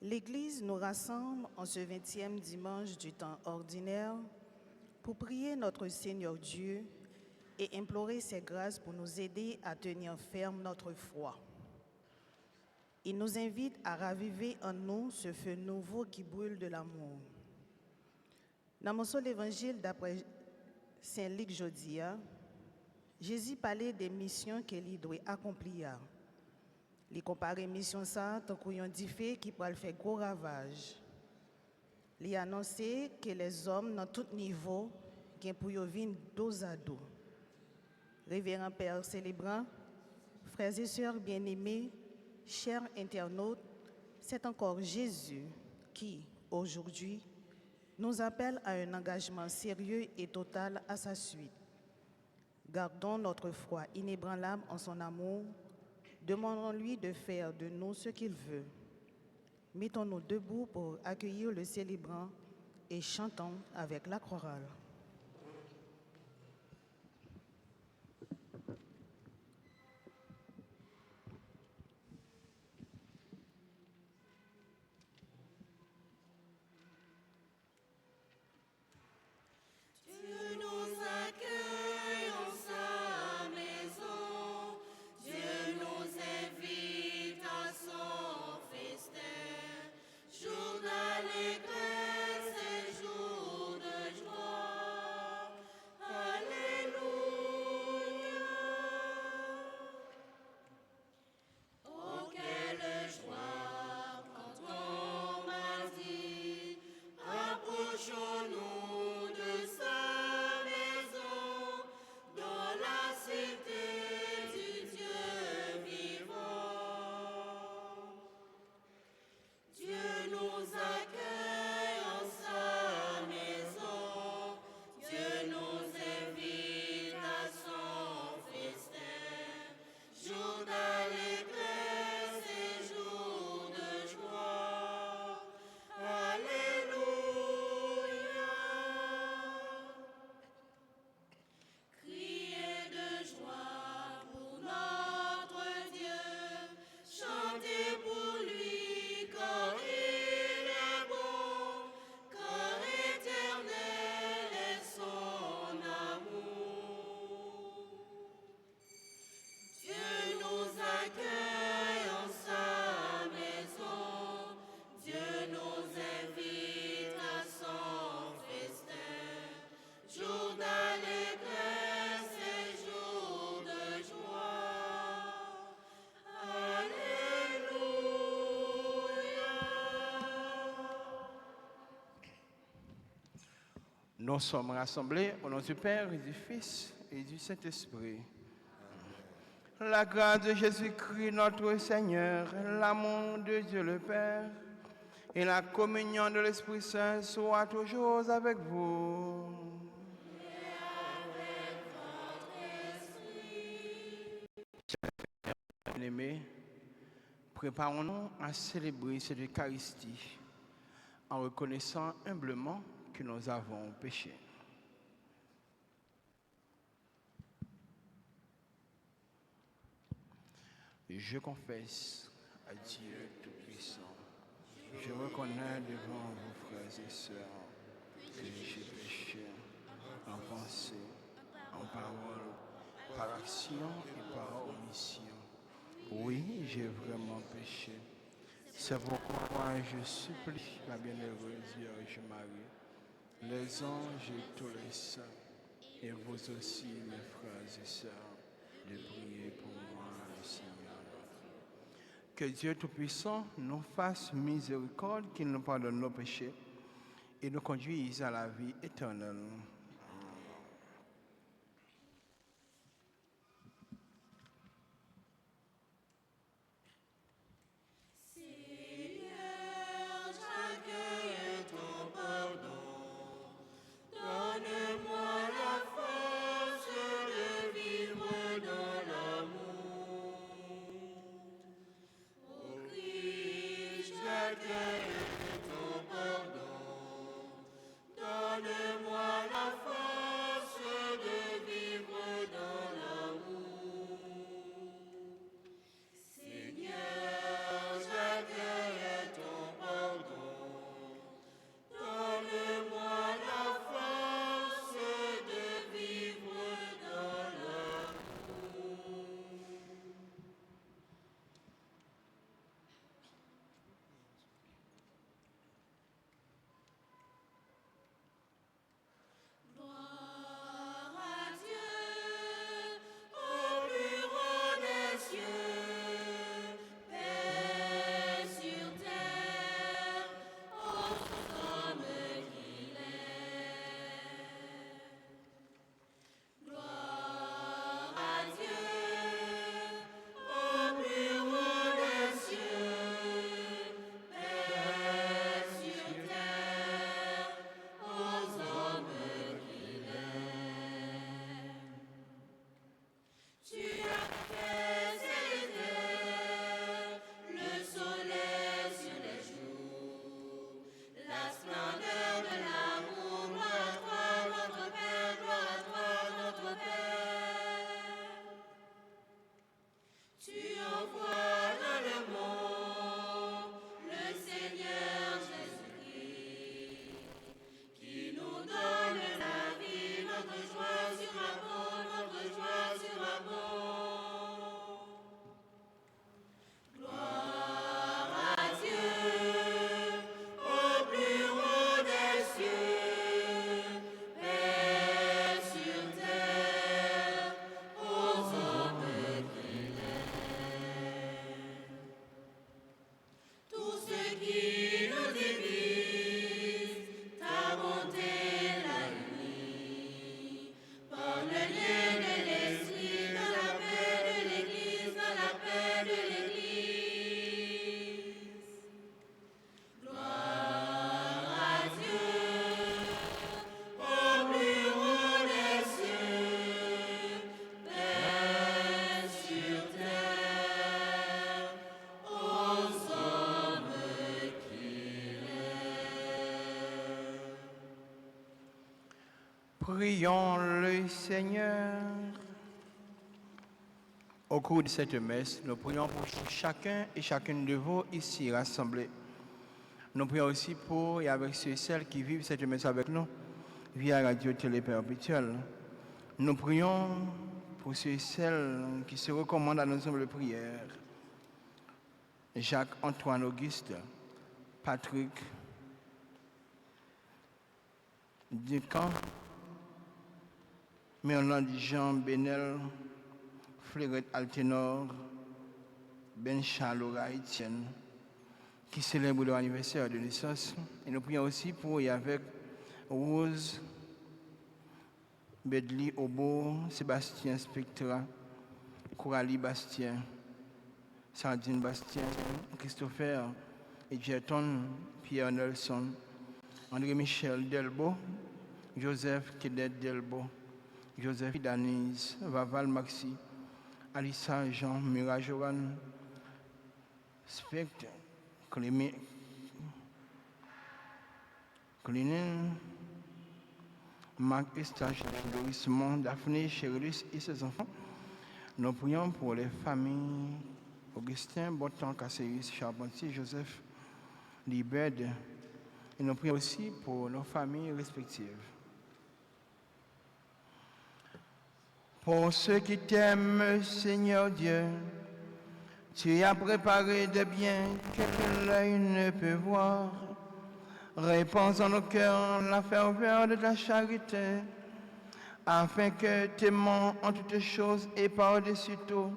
L'Église nous rassemble en ce 20e dimanche du temps ordinaire pour prier notre Seigneur Dieu et implorer ses grâces pour nous aider à tenir ferme notre foi. Il nous invite à raviver en nous ce feu nouveau qui brûle de l'amour. Dans mon seul évangile d'après Saint Luc Jodia, Jésus parlait des missions qu'il doit accomplir. Il comparait mission ça tant qu'on dit fait qui pourrait faire gros ravage. Il a annoncé que les hommes dans tout niveau qui pour venir dos à dos. Révérend Père célébrant, frères et sœurs bien-aimés, chers internautes, c'est encore Jésus qui, aujourd'hui, nous appelle à un engagement sérieux et total à sa suite. Gardons notre foi inébranlable en son amour, demandons-lui de faire de nous ce qu'il veut. Mettons-nous debout pour accueillir le célébrant et chantons avec la chorale. Nous sommes rassemblés au nom du Père et du Fils et du Saint-Esprit. La grâce de Jésus-Christ, notre Seigneur, l'amour de Dieu le Père et la communion de l'Esprit Saint soient toujours avec vous. Et avec votre esprit. Bien-aimés, préparons-nous à célébrer cette Eucharistie en reconnaissant humblement que nous avons péché. Je confesse à Dieu Tout-Puissant, je reconnais devant vos frères et sœurs que j'ai péché en pensée, en parole, par action et par omission. Oui, j'ai vraiment péché. C'est pourquoi je supplie la bienheureuse Vierge Marie, les anges et tous les saints, et vous aussi, mes frères et sœurs, de prier pour moi, le Seigneur. Que Dieu Tout-Puissant nous fasse miséricorde, qu'il nous pardonne nos péchés et nous conduise à la vie éternelle. Prions le Seigneur. Au cours de cette messe, nous prions pour chacun et chacune de vous ici rassemblés. Nous prions aussi pour et avec ceux et celles qui vivent cette messe avec nous via Radio Télé Perpétuelle. Nous prions pour ceux et celles qui se recommandent à nos hommes de prière. Jacques-Antoine Auguste, Patrick Ducamp, Merlin Jean Benel, Fleurette Altenor, Ben Charles Etienne, qui célèbrent leur anniversaire de naissance. Et nous prions aussi pour et avec Rose, Bedli Obo, Sébastien Spectra, Coralie Bastien, Sardine Bastien, Christopher Edgerton, Pierre Nelson, André-Michel Delbo, Joseph Kedet Delbo, Joseph Danise, Vaval Maxi, Alissa Jean Murajoran, Spectre, Clénin, Marc Eustache, Doris Mont, Daphné, Chérulus et ses enfants. Nous prions pour les familles Augustin, Botan, Casséus, Charpentier, Joseph, Libed. Et nous prions aussi pour nos familles respectives. Pour ceux qui t'aiment, Seigneur Dieu, tu as préparé des biens que l'œil ne peut voir. Répands en nos cœurs la ferveur de ta charité, afin que, t'aimant en toutes choses et par-dessus tout,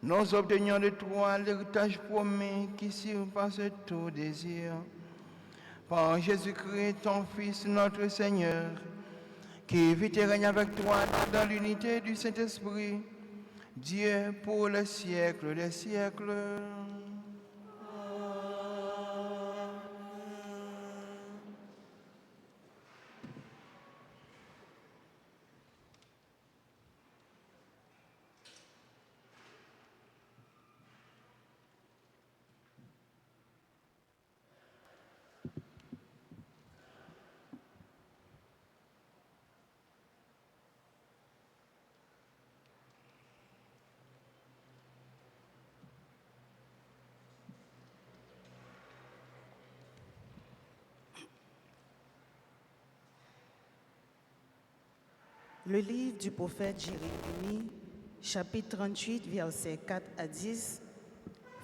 nous obtenions de toi l'héritage promis qui surpasse tout désir. Par Jésus-Christ, ton Fils, notre Seigneur, qui vit et règne avec toi dans l'unité du Saint-Esprit, Dieu pour le siècle des siècles. Le livre du prophète Jérémie, chapitre 38, versets 4 à 10,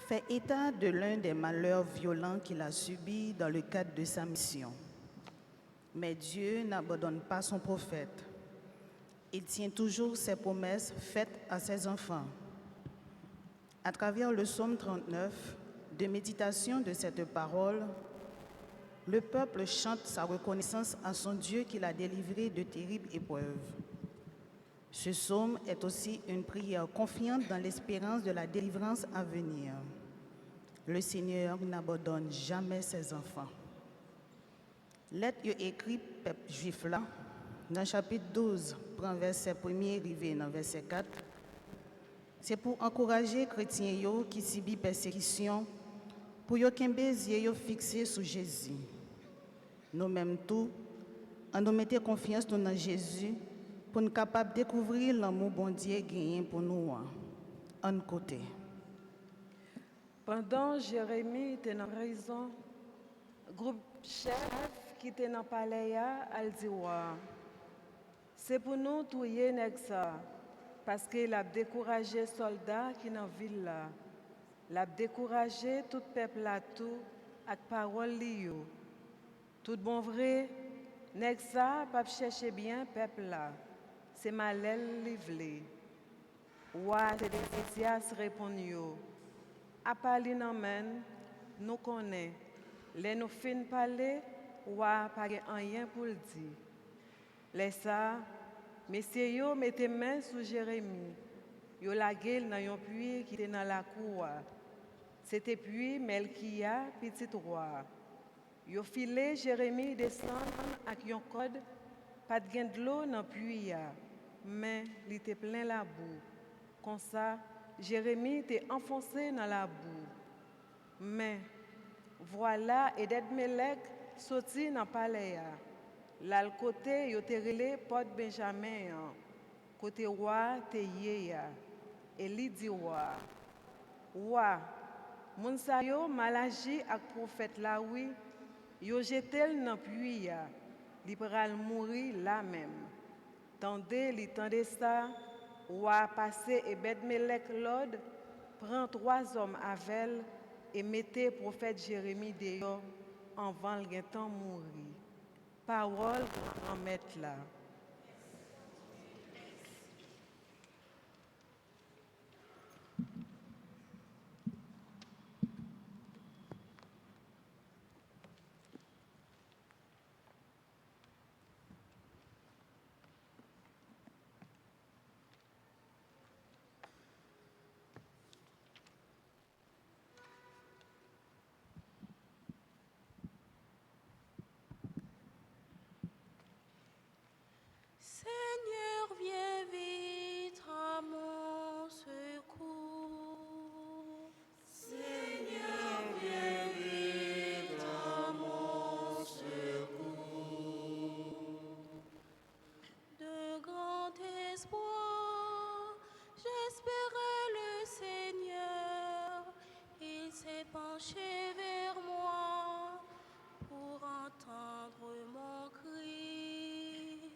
fait état de l'un des malheurs violents qu'il a subis dans le cadre de sa mission. Mais Dieu n'abandonne pas son prophète. Il tient toujours ses promesses faites à ses enfants. À travers le psaume 39, de méditation de cette parole, le peuple chante sa reconnaissance à son Dieu qui l'a délivré de terribles épreuves. Ce psaume est aussi une prière confiante dans l'espérance de la délivrance à venir. Le Seigneur n'abandonne jamais ses enfants. Lettre écrite peuple juif là, dans le chapitre 12, prend verset 1er, arrivé dans verset 4. C'est pour encourager les chrétiens qui subissent persécution, pour qu'ils soient fixés sur Jésus. Nous-mêmes tout, en nous mettant confiance dans Jésus, pour nous capables de découvrir l'amour bon Dieu gagné pour nous en côté. Pendant Jérémie était dans prison, groupe chef qui était dans le palais a dit c'est pour nous tuer nèg ça parce qu'il a découragé les soldats qui dans la ville là. Il a découragé tout le peuple là tout avec parole li yo. Tout bon vrai, nèg ça pas chercher bien peuple là. C'est malel livré. Ouah, c'est des Ézéchias répond yo. A parler nan men, nous connaissons. Les nous fin parler, ouah, pas rien pour le dire. Les ça, messieurs yo mettez main sur Jérémie. Yo la gueule dans yon puits qui était dans la cour. C'était puits Melkia, petit roi. Yo filé Jérémie descendre avec yon code, pas de gain de l'eau dans puits mais il était plein la boue. Comme ça, Jérémie était enfoncé dans la boue. Mais voilà, Eded-Melech sorti dans le palais. Là le côté yo te relé porte Benjamin côté roi te yé ya. Et li di roi roi moun sa yo mal agi ak prophète la oui yo jetel nan puits ya. Li pral mourir là même. Tandé ça, roi passé et Bedmelech l'ode, prend 3 hommes avec et mettez prophète Jérémie dehors avant le temps mourir. Parole grand maître là. Seigneur, viens vite à mon secours. Seigneur, viens vite à mon secours. De grand espoir, j'espérais le Seigneur. Il s'est penché vers moi pour entendre mon cri.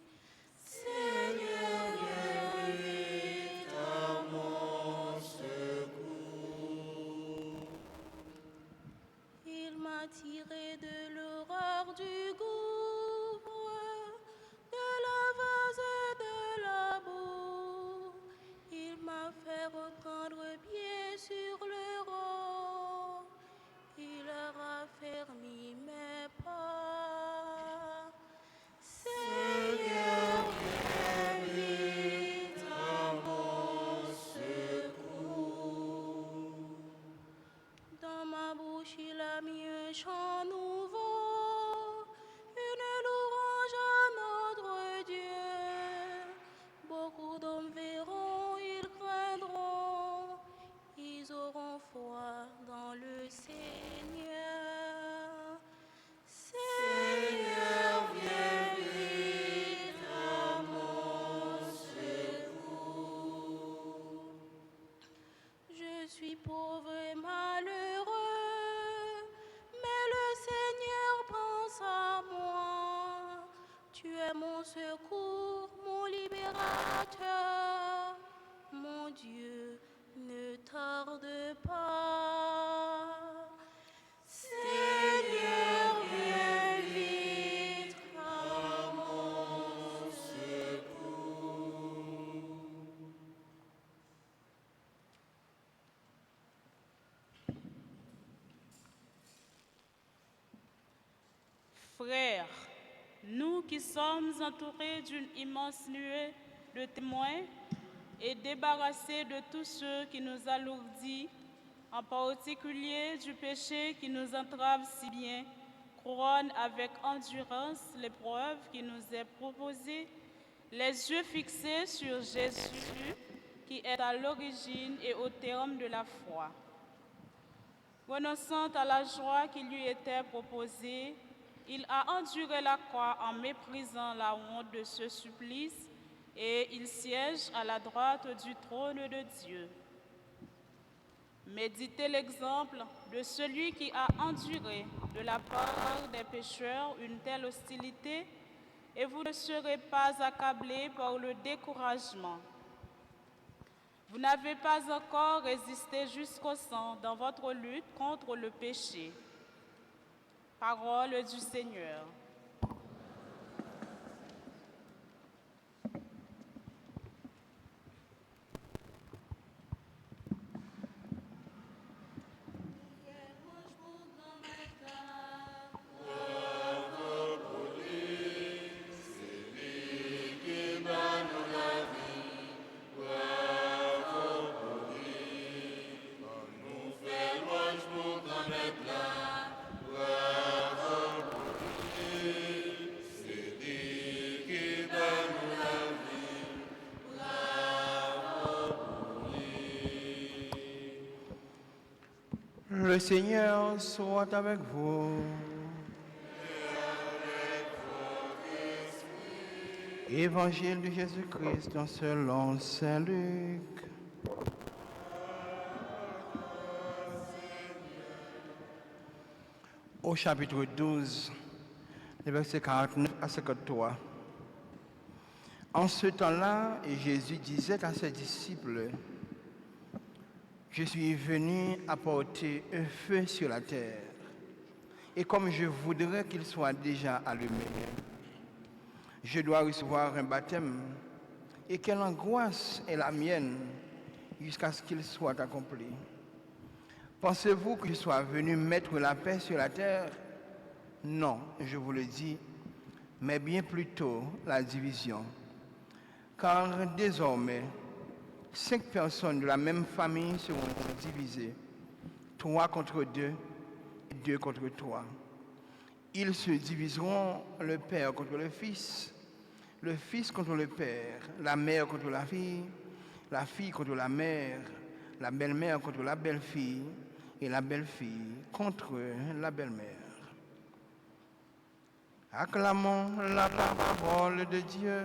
Seigneur, viens vite à mon secours. Il m'a tiré de l'horreur du gouffre, de la vase et de la boue. Il m'a fait reprendre pied sur le roc. Il a raffermi mes pas. Seigneur, viens vite à mon secours. Dans ma bouche, il a mis un chant nouveau, une louange à notre Dieu. Beaucoup d'hommes verront, ils craindront, ils auront foi dans le Seigneur. Seigneur, viens vite à mon secours. Je suis pauvre et malheureux, mais le Seigneur pense à moi. Tu es mon secours, mon libérateur. Mon Dieu, ne tarde pas. Seigneur, viens vite à mon secours. Frères, nous qui sommes entourés d'une immense nuée de témoins et débarrassés de tous ceux qui nous alourdissent, en particulier du péché qui nous entrave si bien, couronne avec endurance l'épreuve qui nous est proposée, les yeux fixés sur Jésus, qui est à l'origine et au terme de la foi. Renonçant à la joie qui lui était proposée, il a enduré la croix en méprisant la honte de ce supplice, et il siège à la droite du trône de Dieu. Méditez l'exemple de celui qui a enduré de la part des pécheurs une telle hostilité, et vous ne serez pas accablés par le découragement. Vous n'avez pas encore résisté jusqu'au sang dans votre lutte contre le péché. Parole du Seigneur. Le Seigneur soit avec vous. Évangile de Jésus-Christ selon saint Luc. Au chapitre 12, les versets 49 à 53. En ce temps-là, Jésus disait à ses disciples, « Je suis venu apporter un feu sur la terre, et comme je voudrais qu'il soit déjà allumé, je dois recevoir un baptême, et quelle angoisse est la mienne jusqu'à ce qu'il soit accompli. Pensez-vous que je sois venu mettre la paix sur la terre? Non, je vous le dis, mais bien plutôt la division. Car désormais, 5 personnes de la même famille seront divisées, 3 contre 2 et 2 contre 3. Ils se diviseront, le père contre le fils contre le père, la mère contre la fille contre la mère, la belle-mère contre la belle-fille et la belle-fille contre la belle-mère. Acclamons la parole de Dieu.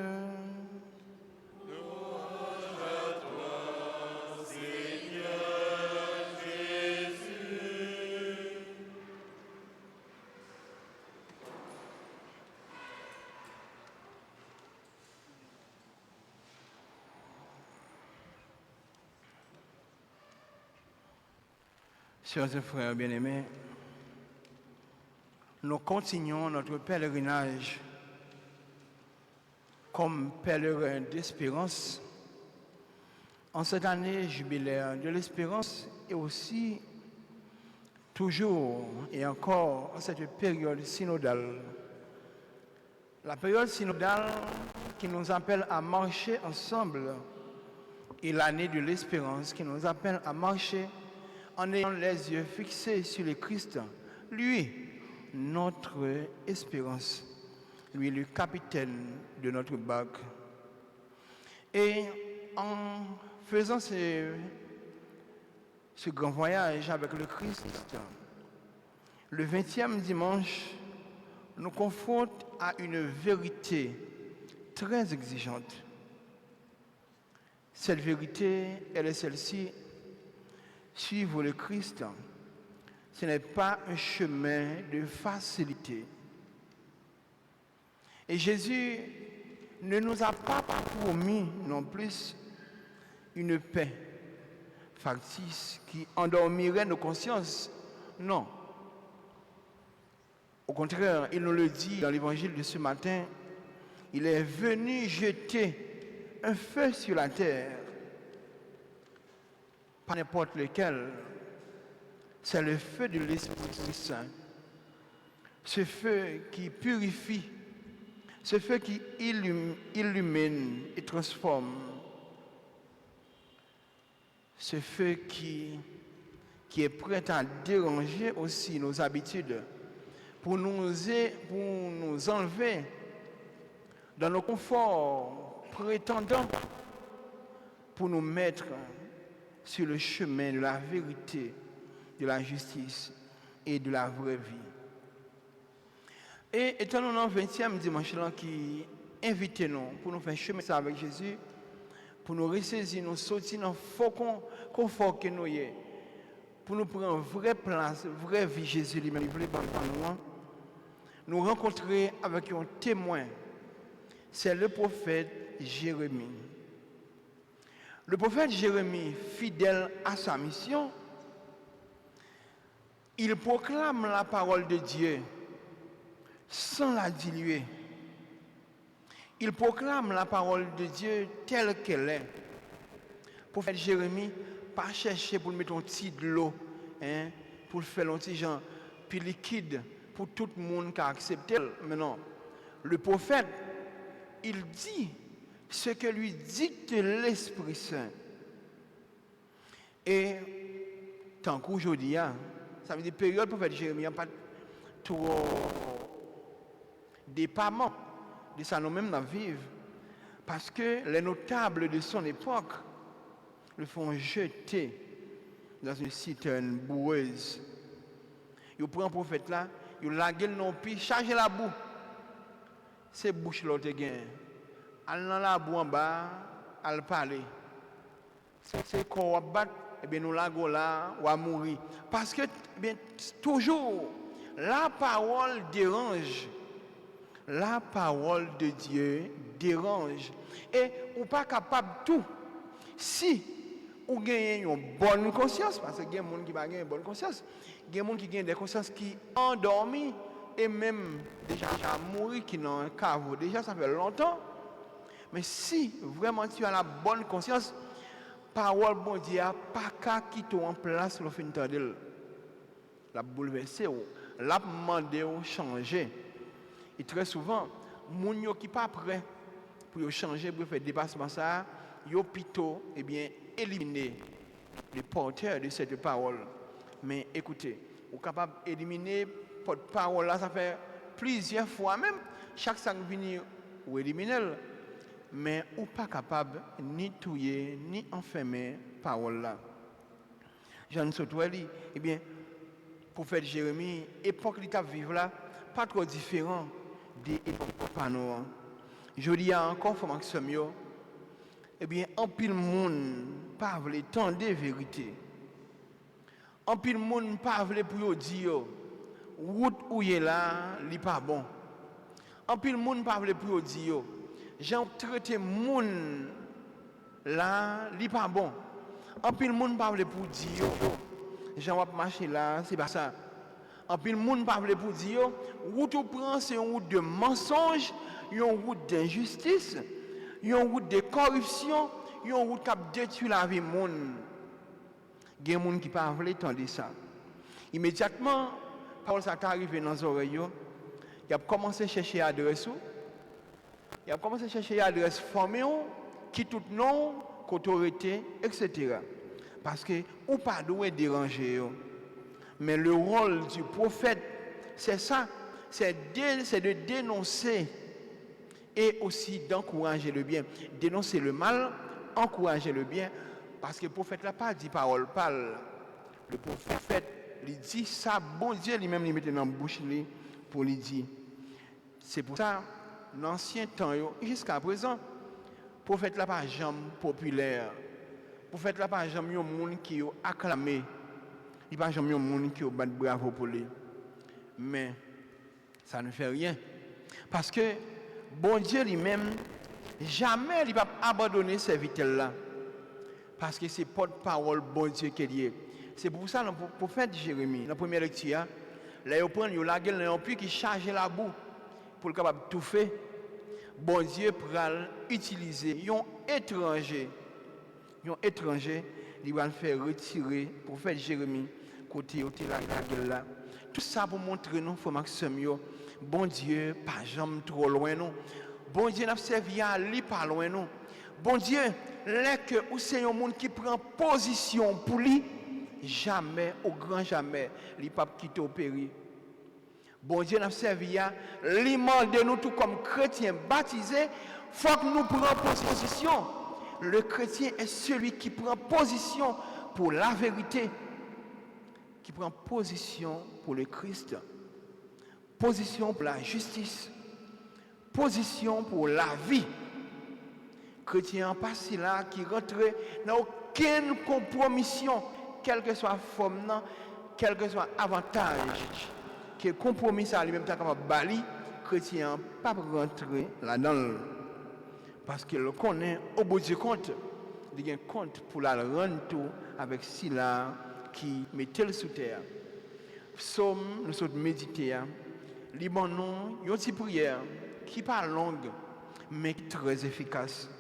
Chers et frères bien-aimés, nous continuons notre pèlerinage comme pèlerins d'espérance en cette année jubilaire de l'espérance et aussi toujours et encore en cette période synodale. La période synodale qui nous appelle à marcher ensemble et l'année de l'espérance qui nous appelle à marcher en ayant les yeux fixés sur le Christ, lui, notre espérance, lui, le capitaine de notre barque. Et en faisant ce grand voyage avec le Christ, le 20e dimanche nous confronte à une vérité très exigeante. Cette vérité, elle est celle-ci. Suivre le Christ, ce n'est pas un chemin de facilité. Et Jésus ne nous a pas promis non plus une paix factice qui endormirait nos consciences. Non. Au contraire, il nous le dit dans l'évangile de ce matin, il est venu jeter un feu sur la terre. Pas n'importe lequel, c'est le feu de l'Esprit Saint. Ce feu qui purifie, ce feu qui illumine et transforme. Ce feu qui est prêt à déranger aussi nos habitudes pour nous enlever dans nos conforts prétendants, pour nous mettre sur le chemin de la vérité, de la justice et de la vraie vie. Et étant donné le 20e dimanche qui invite nous pour nous faire chemin avec Jésus, pour nous ressaisir, nous sortir dans le faux confort que nous sommes, pour nous prendre une vraie place, vraie vie Jésus lui-même, nous rencontrer avec un témoin, c'est le prophète Jérémie. Le prophète Jérémie, fidèle à sa mission, il proclame la parole de Dieu sans la diluer. Il proclame la parole de Dieu telle qu'elle est. Le prophète Jérémie, pas chercher pour mettre un petit de l'eau, pour faire un petit genre puis liquide pour tout le monde qui a accepté. Mais non, le prophète, il dit ce que lui dicte l'Esprit Saint. Et tant qu'aujourd'hui, ça veut dire période pour faire Jérémie, il n'y a pas trop d'épargnement de ça nous-mêmes dans vivre. Parce que les notables de son époque le font jeter dans une citerne boueuse. Ils prennent un prophète là, ils laguent le non-pi, chargent la boue. C'est bouche l'autre gain. al dans la boue en bas, al parler. C'est qu'on va battre, et bien nous là, on va mourir. Parce que, bien, toujours, la parole dérange. La parole de Dieu dérange. Et on n'est pas capable de tout. Si on gagne une bonne conscience, parce qu'il y a des gens qui n'ont pas une bonne conscience, il y a des gens qui ont des consciences qui sont endormies et même déjà mourir, qui n'ont un caveau. Déjà, ça fait longtemps. Mais si vraiment tu as la bonne conscience, parole bon Dieu n'a pas qu'à quitter en place le fin de la bouleverser, la demander ou changer. Et très souvent, les gens qui ne sont pas prêts pour changer, pour faire dépassement ça, ils ont plutôt éliminer les porteurs de cette parole. Mais écoutez, vous êtes capable d'éliminer cette parole là, ça fait plusieurs fois même, chaque sang vient ou éliminer. Mais vous n'êtes pas capable ni tuer, ni enfermer parole là. Jean Sotoueli, prophète Jérémie, époque l'état vivre là, pas trop différent des époques panos. Je dis encore, faut maximum, en pile monde pas veut tendre vérité. En pile monde pas veut pour dire route où est là, li pas bon. En pile monde pas veut pour dire Jean traité monde là, li pas bon. En pile monde pas veut pour dire Jean va marcher là, c'est pas ça. En pile monde pas veut pour dire route où prend c'est une route de mensonge, une route d'injustice, une route de corruption, une route qui détruit la vie monde. Il y a des gens qui ne peuvent pas entendre ça. Immédiatement, parole ça est arrivé dans les oreilles, il a commencé à chercher l'adresse, il a commencé à chercher l'adresse formée, qui tout nom, autorité, etc. Parce que ou pas doit déranger. Mais le rôle du prophète, c'est ça, c'est de dénoncer et aussi d'encourager le bien. Dénoncer le mal, encourager le bien, parce que le prophète n'a pas dit parole pâle. Le prophète, il dit ça, bon Dieu lui-même il mettait dans la bouche pour lui dire. C'est pour ça, l'ancien temps, jusqu'à présent, le prophète n'a pas jamais populaire. Le prophète n'a pas jamais un monde qui est acclamé. Il n'y a pas jamais un monde qui est bravo pour lui. Mais ça ne fait rien. Parce que bon Dieu lui-même, jamais il ne va abandonner ces vitelles-là. Parce que c'est porte-parole bon Dieu qui est. C'est pour ça que le prophète Jérémie, dans la première lecture, là, il prend la gueule dans un puits qui charge la boue pour le capable de tout faire. Bon Dieu pourra utiliser un étranger. Un étranger, il va le faire retirer, le prophète Jérémie, côté la gueule là. Tout ça pour montrer nous, faut maximum, bon Dieu, pas jamais trop loin nous. Bon Dieu n'a servi à lui pas loin nous. Bon Dieu, là que ou c'est un monde qui prend position pour lui, jamais, au grand jamais, il pas quitter au péril. Bon Dieu n'a servi à lui demander nous tout comme chrétiens baptisés, faut que nous prenions position. Le chrétien est celui qui prend position pour la vérité, qui prend position pour le Christ, position pour la justice, position pour la vie. Chrétien passé là qui rentre dans aucune compromission, quelle que soit la forme, quel que soit l'avantage, que le compromis à lui-même est capable de balayer, chrétien pas rentrer là-dedans. Parce qu'il connaît au bout du compte, il y a un compte pour la rendre tout avec cela qui mettait le sous terre. Psaume, nous sommes médités, libre non, une petite prière qui pas longue, mais très efficace.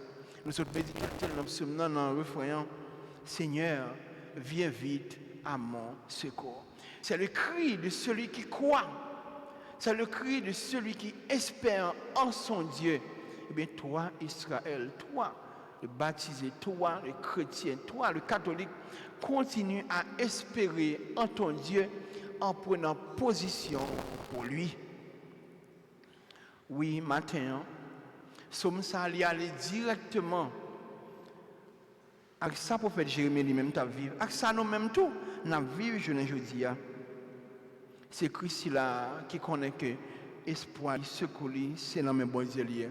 Nous sommes médités dans le psaume, dans le refrain, Seigneur, viens vite à mon secours. C'est le cri de celui qui croit, c'est le cri de celui qui espère en son Dieu. Eh bien, toi, Israël, toi, le baptisé, toi, le chrétien, toi, le catholique, continue à espérer en ton Dieu en prenant position pour lui. Oui, matin, sommes ça y aller directement avec ça, prophète Jérémie lui-même, tu as vécu. Avec ça, nous-mêmes, tout, nous avons vécu, je ne dis pas. C'est Christ là qui connaît que l'espoir, ce colis, c'est dans mes bons Dieu.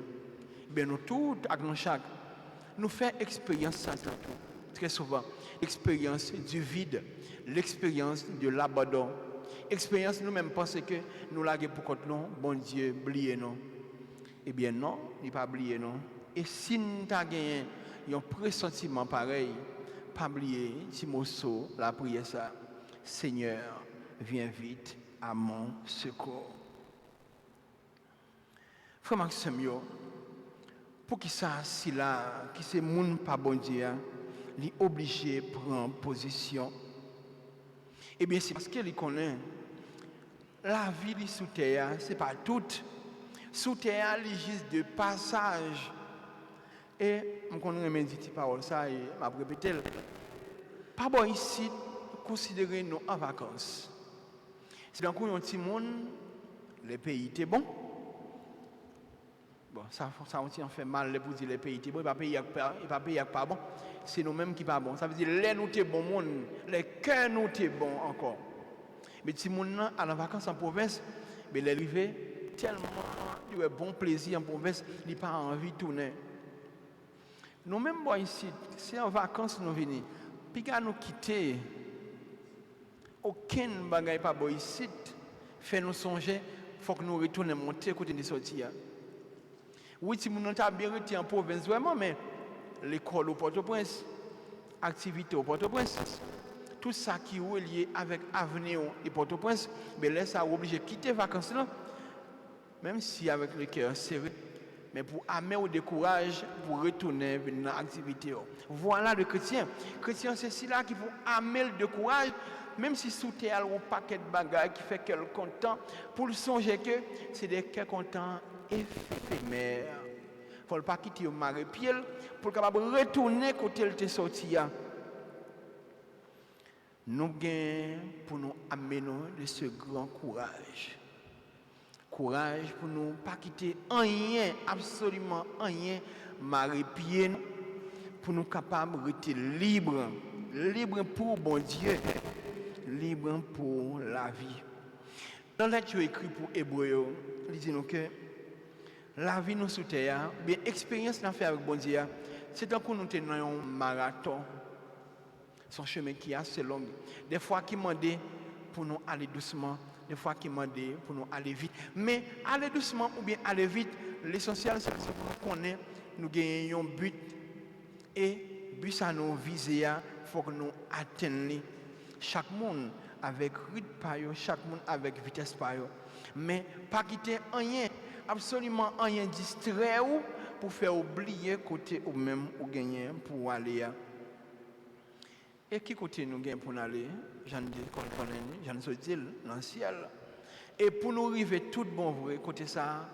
bien nous tous, avec nous chaque, nous faisons expérience ça très souvent. L'expérience du vide, l'expérience de l'abandon. Expérience nous-mêmes pensons que nous laguons pour contre nous, bon Dieu, oubliez nous. Eh bien non, il pas oublié non. Et si nous avons gagné un pressentiment pareil, pas oublier, Timoso, la prière ça, Seigneur, viens vite à mon secours. Frère Maxime, pour qui ça, si là, qui c'est moun pas bon Dieu, il est obligé de prendre position. Eh bien, c'est parce qu'il connaît la vie sous terre, ce n'est pas toute. Sous terre, il est juste de passage. Et je connais mes petites paroles, ça, et je vais répéter. Pas bon ici, considérer nous en vacances. C'est dans un petit monde, les pays étaient bons. Bon, ça aussi en fait mal pour dire les pays étaient bons, il ne va pas payer pas bon. C'est nous-mêmes qui ne pas bon. Ça veut dire les nous étaient bons, les cœurs nous étaient bons encore. Mais si mon à la vacances en province, mais les arrivés tellement il a bon plaisir en province, il n'a pas envie de tourner. Nous-mêmes bon ici, c'est en vacances nous venons. Puis quand nous quitter, aucun bagage pas bon ici, fait nous songer, faut que nous retournions monter côté des sorties. Oui, si nous avons bien été en province vraiment, mais l'école au Port-au-Prince, activité au Port-au-Prince, tout ça qui est lié avec l'avenir et Port-au-Prince, mais là, ça a obligé de quitter les vacances là, même si avec le cœur serré, mais pour amener au décourage, pour retourner dans l'activité. Voilà le chrétien. Le chrétien, c'est celui-là qui pour amener le décourage, même si sous terre, il y a un paquet de bagages qui fait qu'elle est content, pour le songer que c'est des cœurs contents éphémères. Il ne faut pas quitter le marais-pied pour capable retourner côté où il est sorti. Nous gagnons pour nous amener de ce grand courage. Courage pour nous pas quitter rien, absolument rien, marais-pied, pour nous capables de rester libres. Libres pour bon Dieu, libres pour la vie. Dans la lettre écrite pour Hébreux, il dit nous que la vie nous sous terre, bien expérience n'a fait avec bon Dieu, c'est tant que nous sommes dans un marathon. Son chemin qui est assez long. Des fois qui demandent pour nous aller doucement, des fois qui demandent pour nous aller vite. Mais aller doucement ou bien aller vite, l'essentiel c'est qu'on ait, nous gagnons un but. Et but ça nous vise, il faut que nous atteignions chaque monde avec rythme, chaque monde avec vitesse. Mais pas quitter rien, absolument rien distrait pour faire oublier côté ou même ou gagner pour aller. Et qui côté nous gagnons pour aller, j'en dis dans le ciel. Et pour nous arriver tout bon vrai, côté ça,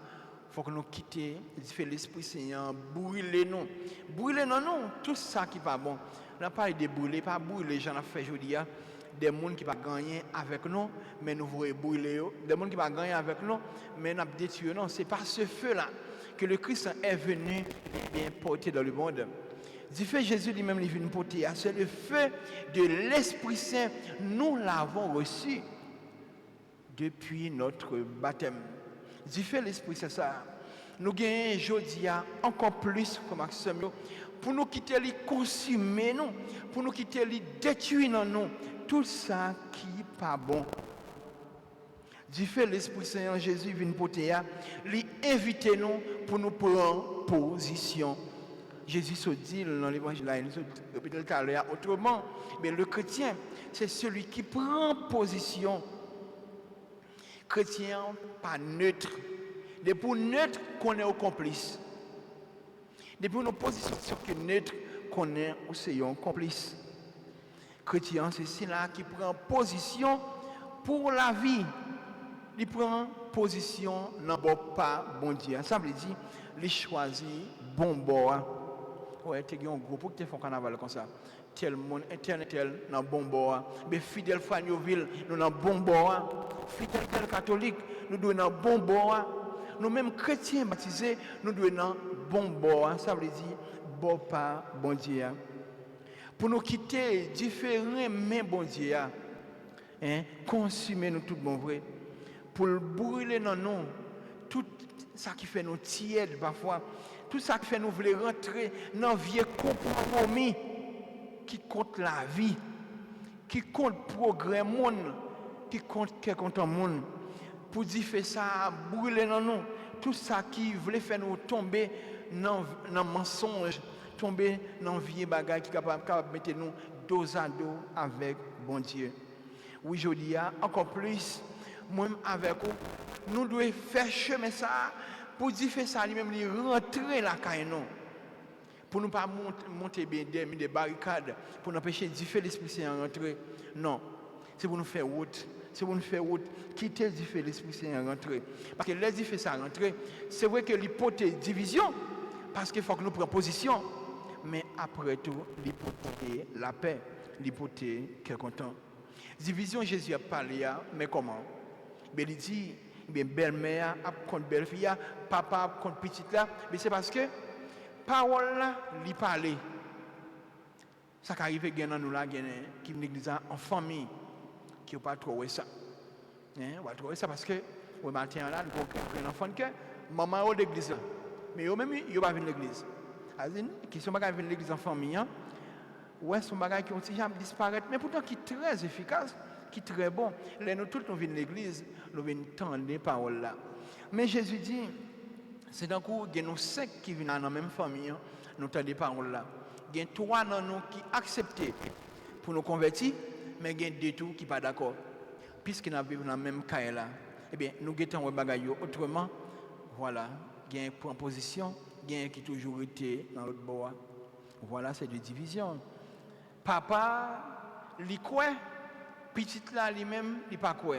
il faut que nous quittions, fait l'Esprit Seigneur, brûler nous. Brûler non, tout ça qui n'est pas bon. On n'a pas de brûler, pas brûler, j'en ai fait aujourd'hui, des gens qui ne vont pas gagner avec nous, mais nous voulons brûler. Des gens qui ne vont pas gagner avec nous, mais nous avons détruit. Non, c'est par ce feu-là que le Christ est venu bien porter dans le monde. Du fait Jésus lui-même est venu porter, c'est le feu de l'Esprit Saint, nous l'avons reçu depuis notre baptême. Du fait l'Esprit Saint, ça, nous gagnons aujourd'hui encore plus comme Maxime, pour nous quitter les consumer, nous, pour nous quitter les détruire nous, tout ça qui n'est pas bon. Du fait l'Esprit Saint, Jésus vient porter, lui inviter nous pour nous prendre position. Jésus se dit dans l'évangile, il se répète tout à l'heure autrement, mais le chrétien, c'est celui qui prend position. Chrétien, pas neutre. Depuis neutre, qu'on est au complice. Depuis nos positions qui neutre, qu'on est aussi un complice. Chrétien, c'est celui-là qui prend position pour la vie. Il prend position dans le pas bon Dieu. Ça veut dire, il choisit bon bord. Ouais, tu as un groupe pour te faire un carnaval comme ça. Tel monde, tel, dans bon bord. Mais fidèle Fagnoville, nous dans bon bord. Fidèle catholique, nous sommes dans bon bord. Nous-mêmes chrétiens baptisés, nous sommes dans bon bord. Ça veut dire, bon pas, bon Dieu. Pour nous quitter différents mains, bon Dieu. Consumer nous tout bon vrai. Pour brûler dans nous, tout ça qui fait nous tièdes parfois. Tout ça qui fait nous voulons rentrer dans un vieux compromis qui compte la vie, qui compte le progrès monde, qui compte le monde. Pour dire faire ça, brûler dans nous. Tout ça qui voulait faire nous tomber dans le mensonge, tomber dans le vieux bagage qui est capable de mettre nous dos à dos avec bon Dieu. Oui, je dis encore plus, moi avec vous, nous devons faire chemin ça pour dire faire ça lui-même, rentrer la caille nous. Pour ne pas monter des barricades, pour empêcher de l'Esprit Saint de rentrer. Non, c'est pour nous faire route. C'est pour nous faire route, quitter l'Esprit Saint de rentrer. Parce que les effets ça rentrer, c'est vrai que l'hypothèse division, parce qu'il faut que nous prenions position. Mais après tout, l'hypothèse la paix, l'hypothèse qui est content. Division, Jésus a parlé, mais comment? Il dit, belle-mère contre belle-fille, papa contre petite là, mais c'est parce que parole là, il parle. Ça qui arrive dans nous là, qui l'église en famille, qui n'a pas trouvé ça. On va trouver ça parce que le matin là, nous avons un enfant que maman est l'église là. Mais eux-mêmes, ils ne vont pas venir à l'église. Qui sont pas venir à l'église en famille, ouais, son bagage qui ont déjà disparaître, mais pourtant qui est très efficace, qui est très bon. Là, nous tous, nous venons à l'église, nous venons entendre les paroles là. Mais Jésus dit, c'est d'un coup, il y a nos 5 qui viennent dans la même famille, nous entendons les paroles là. Il y a 3 dans nous qui acceptent pour nous convertir, mais il y a 2 qui ne sont pas d'accord. Puisqu'ils vivent dans la même cas là, eh bien, nous guettons les bagages autrement. Voilà, il y a une proposition, il y a qui toujours été dans l'autre bois. Voilà, c'est des divisions. Papa, il croit, petite là lui-même, il pas croit.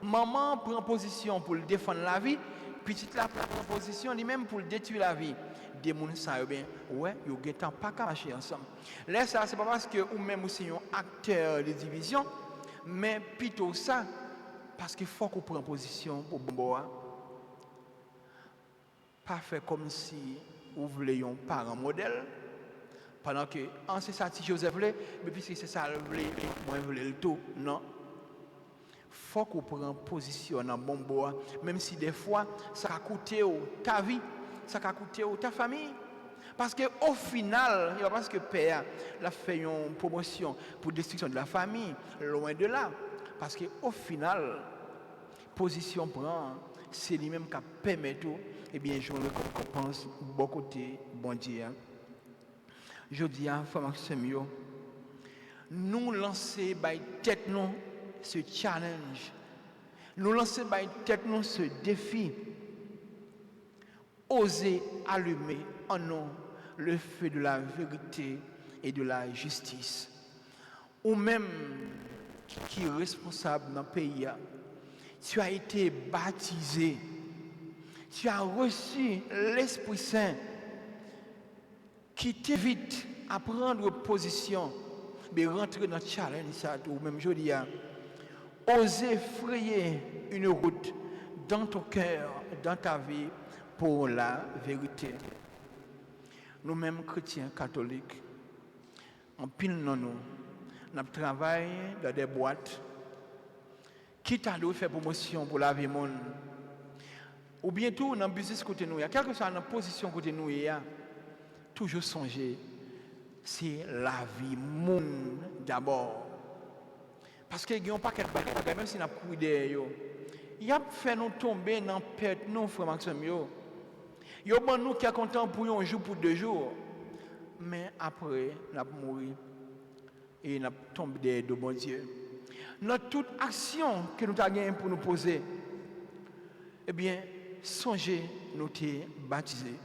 Maman prend position pour défendre la vie, petite là prend position lui-même pour détruire la vie. Des gens ça bien, ouais, ils ont pas qu'à marcher ensemble. Là ça c'est pas parce que ou même aussi un acteur de division, mais plutôt ça parce qu'il faut qu'on prenne position pour bois. Pas faire comme si vous vouliez un parent modèle. Pendant que, c'est ça si Joseph voulait, mais puisque c'est ça, moi je voulais le tout. Non. Il faut qu'on prenne position dans bon bois, même si des fois, ça a coûté ta vie, ça a coûté ta famille. Parce qu'au final, il n'y a pas parce que Père a fait une promotion pour destruction de la famille, loin de là. Parce qu'au final, position prend, c'est lui-même qui permet tout, et bien je récompense bon côté, bon Dieu. Je dis à Frère Maxime, nous lancer by tête nous ce challenge, nous lancer by tête nous ce défi, oser allumer en nous le feu de la vérité et de la justice. Ou même qui est responsable dans le pays, tu as été baptisé, tu as reçu l'Esprit Saint qui t'invite à prendre position, mais rentrer dans le challenge, ça, ou même je dis, oser frayer une route dans ton cœur, dans ta vie, pour la vérité. Nous-mêmes, chrétiens catholiques, en pile dans nous travaillons dans des boîtes, qui t'a fait promotion pour la vie monde, ou bientôt dans le business côté nous, quelle que soit la position côté nous, toujours songer, c'est la vie monde d'abord. Parce qu'il y a un paquet de bagages, même si nous avons couru derrière, il a fait nous tomber dans la perte, nous, frère Maxime. Il y a nous qui sont contents pour un jour, pour 2 jours. Mais après, nous avons mouru et nous avons tombé derrière de bon Dieu. Dans toute action que nous avons pour nous poser, eh bien, songez, nous sommes baptisés.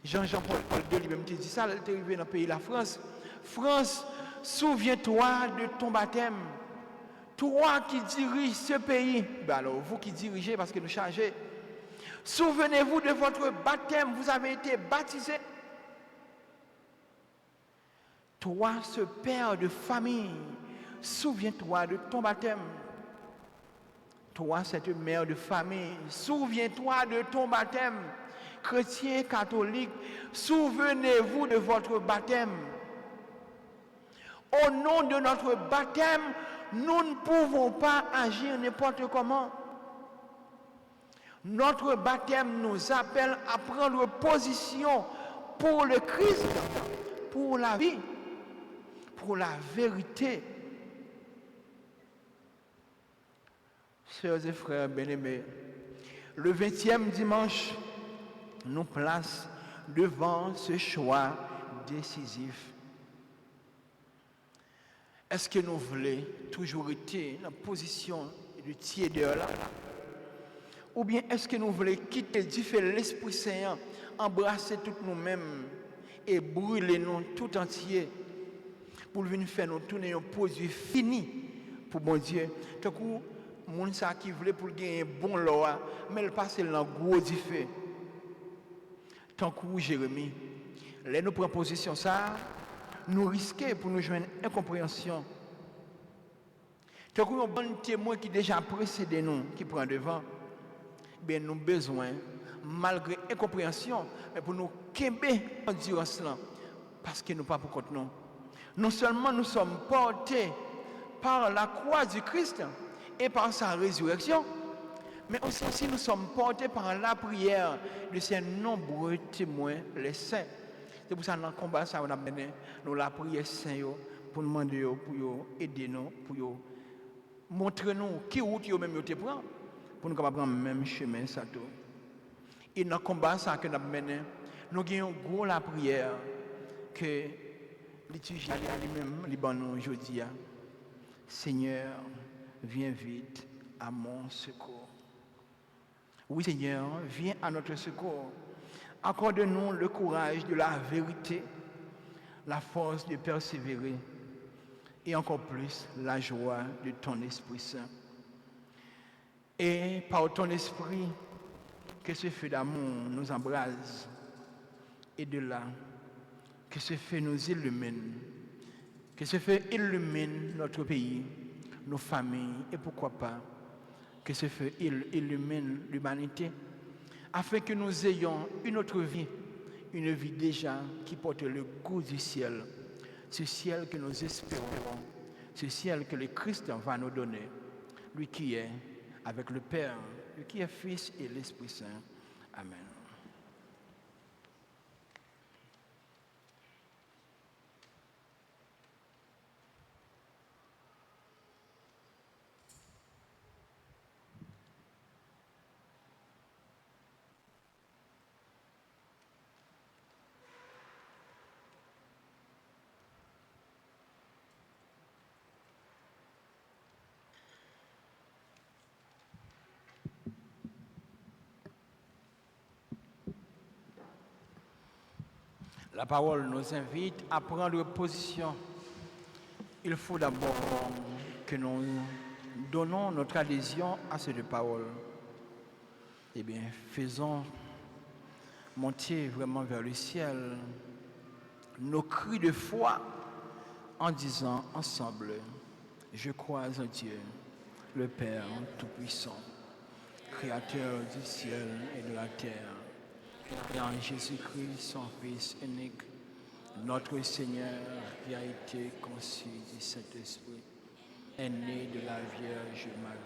Jean-Paul II lui-même qui dit ça, il est arrivé dans le pays de la France. France, souviens-toi de ton baptême. Toi qui diriges ce pays, ben alors vous qui dirigez parce que nous chargez, souvenez-vous de votre baptême, vous avez été baptisé. Toi, ce père de famille, souviens-toi de ton baptême. Toi, cette mère de famille, souviens-toi de ton baptême. Chrétiens, catholiques, souvenez-vous de votre baptême. Au nom de notre baptême, nous ne pouvons pas agir n'importe comment. Notre baptême nous appelle à prendre position pour le Christ, pour la vie, pour la vérité. Sœurs et frères bien-aimés, le 20e dimanche nous place devant ce choix décisif. Est-ce que nous voulons toujours être dans la position de tiédeur là? Ou bien est-ce que nous voulons quitter l'Esprit Saint, embrasser tout nous-mêmes et brûler nous tout entier pour venir faire nous tourner un produit fini pour bon Dieu? Tout coup, les gens qui voulaient pour gagner un bon loi, mais le passé dans gros diffé. Tant que Jérémie, les nous prenons position ça, nous risquons pour nous joindre incompréhension. Tant que un bon témoin qui déjà précédé nous, qui prend devant, bien nous avons besoin, malgré incompréhension, mais pour nous québer endurance là, parce que nous pas pour compte nous. Non seulement nous sommes portés par la croix du Christ et par sa résurrection, mais aussi nous sommes portés par la prière de ces nombreux témoins, les saints. C'est pour ça que dans le combat, ça, nous la prière saint pour nous demander, pour aider nous, pour montrer nous qui route nous même te prend, pour nous prendre le même chemin. Ça tout. Et dans le combat, ça que nous menons, nous avons gros la prière que l'étude lui-même, Liban aujourd'hui. Seigneur, viens vite à mon secours. Oui, Seigneur, viens à notre secours. Accorde-nous le courage de la vérité, la force de persévérer et encore plus la joie de ton Esprit Saint. Et par ton Esprit, que ce feu d'amour nous embrase et de là, que ce feu nous illumine, que ce feu illumine notre pays, nos familles et pourquoi pas, que ce feu illumine l'humanité, afin que nous ayons une autre vie, une vie déjà qui porte le goût du ciel, ce ciel que nous espérons, ce ciel que le Christ va nous donner, lui qui est avec le Père, lui qui est Fils et l'Esprit Saint. Amen. La parole nous invite à prendre position. Il faut d'abord que nous donnons notre adhésion à cette parole. Eh bien, faisons monter vraiment vers le ciel nos cris de foi en disant ensemble, je crois en Dieu, le Père Tout-Puissant, Créateur du ciel et de la terre, et en Jésus-Christ, son Fils unique, notre Seigneur, qui a été conçu du Saint-Esprit, est né de la Vierge Marie,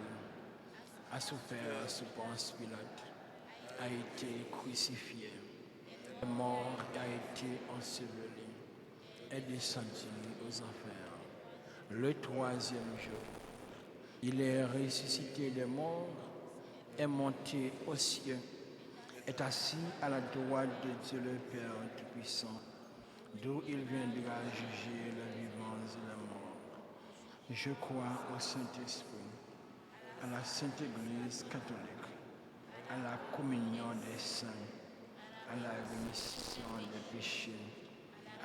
a souffert sous Ponce Pilate, a été crucifié, est mort et a été enseveli, est descendu aux enfers. Le troisième jour, il est ressuscité des morts, est monté aux cieux, est assis à la droite de Dieu le Père Tout-Puissant, d'où il viendra juger les vivants et les morts. Je crois au Saint-Esprit, à la Sainte Église catholique, à la communion des saints, à la rémission des péchés,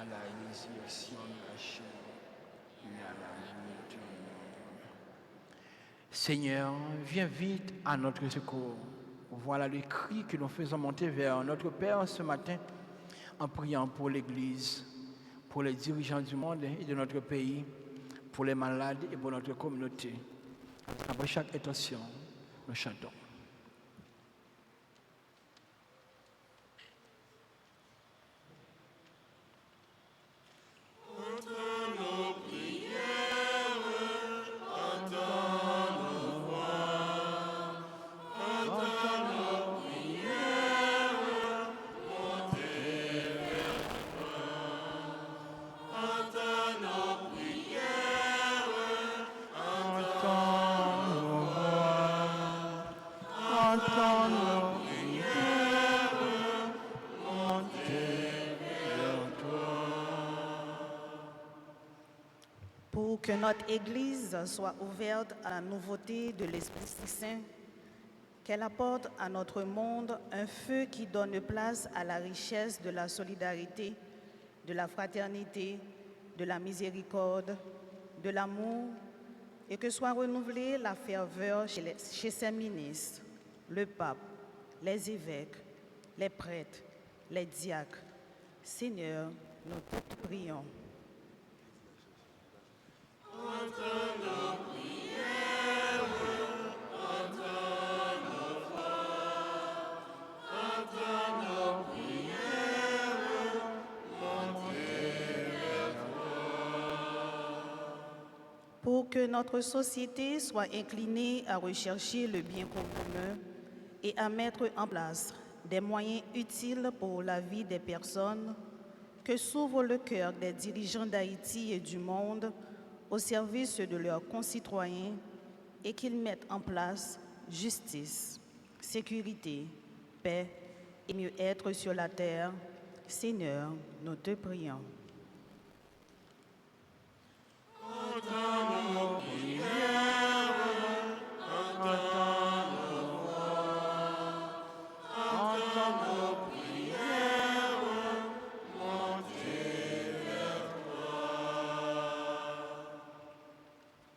à la résurrection de la chair et à la vie éternelle. Seigneur, viens vite à notre secours. Voilà le cri que nous faisons monter vers notre Père ce matin en priant pour l'Église, pour les dirigeants du monde et de notre pays, pour les malades et pour notre communauté. Après chaque intention, nous chantons. Entends nos voix, entends nos que notre Église soit ouverte à la nouveauté de l'Esprit Saint, qu'elle apporte à notre monde un feu qui donne place à la richesse de la solidarité, de la fraternité, de la miséricorde, de l'amour, et que soit renouvelée la ferveur chez ses ministres, le pape, les évêques, les prêtres, les diacres. Seigneur, nous te prions. Pour que notre société soit inclinée à rechercher le bien commun et à mettre en place des moyens utiles pour la vie des personnes, que s'ouvre le cœur des dirigeants d'Haïti et du monde au service de leurs concitoyens et qu'ils mettent en place justice, sécurité, paix et mieux-être sur la terre. Seigneur, nous te prions.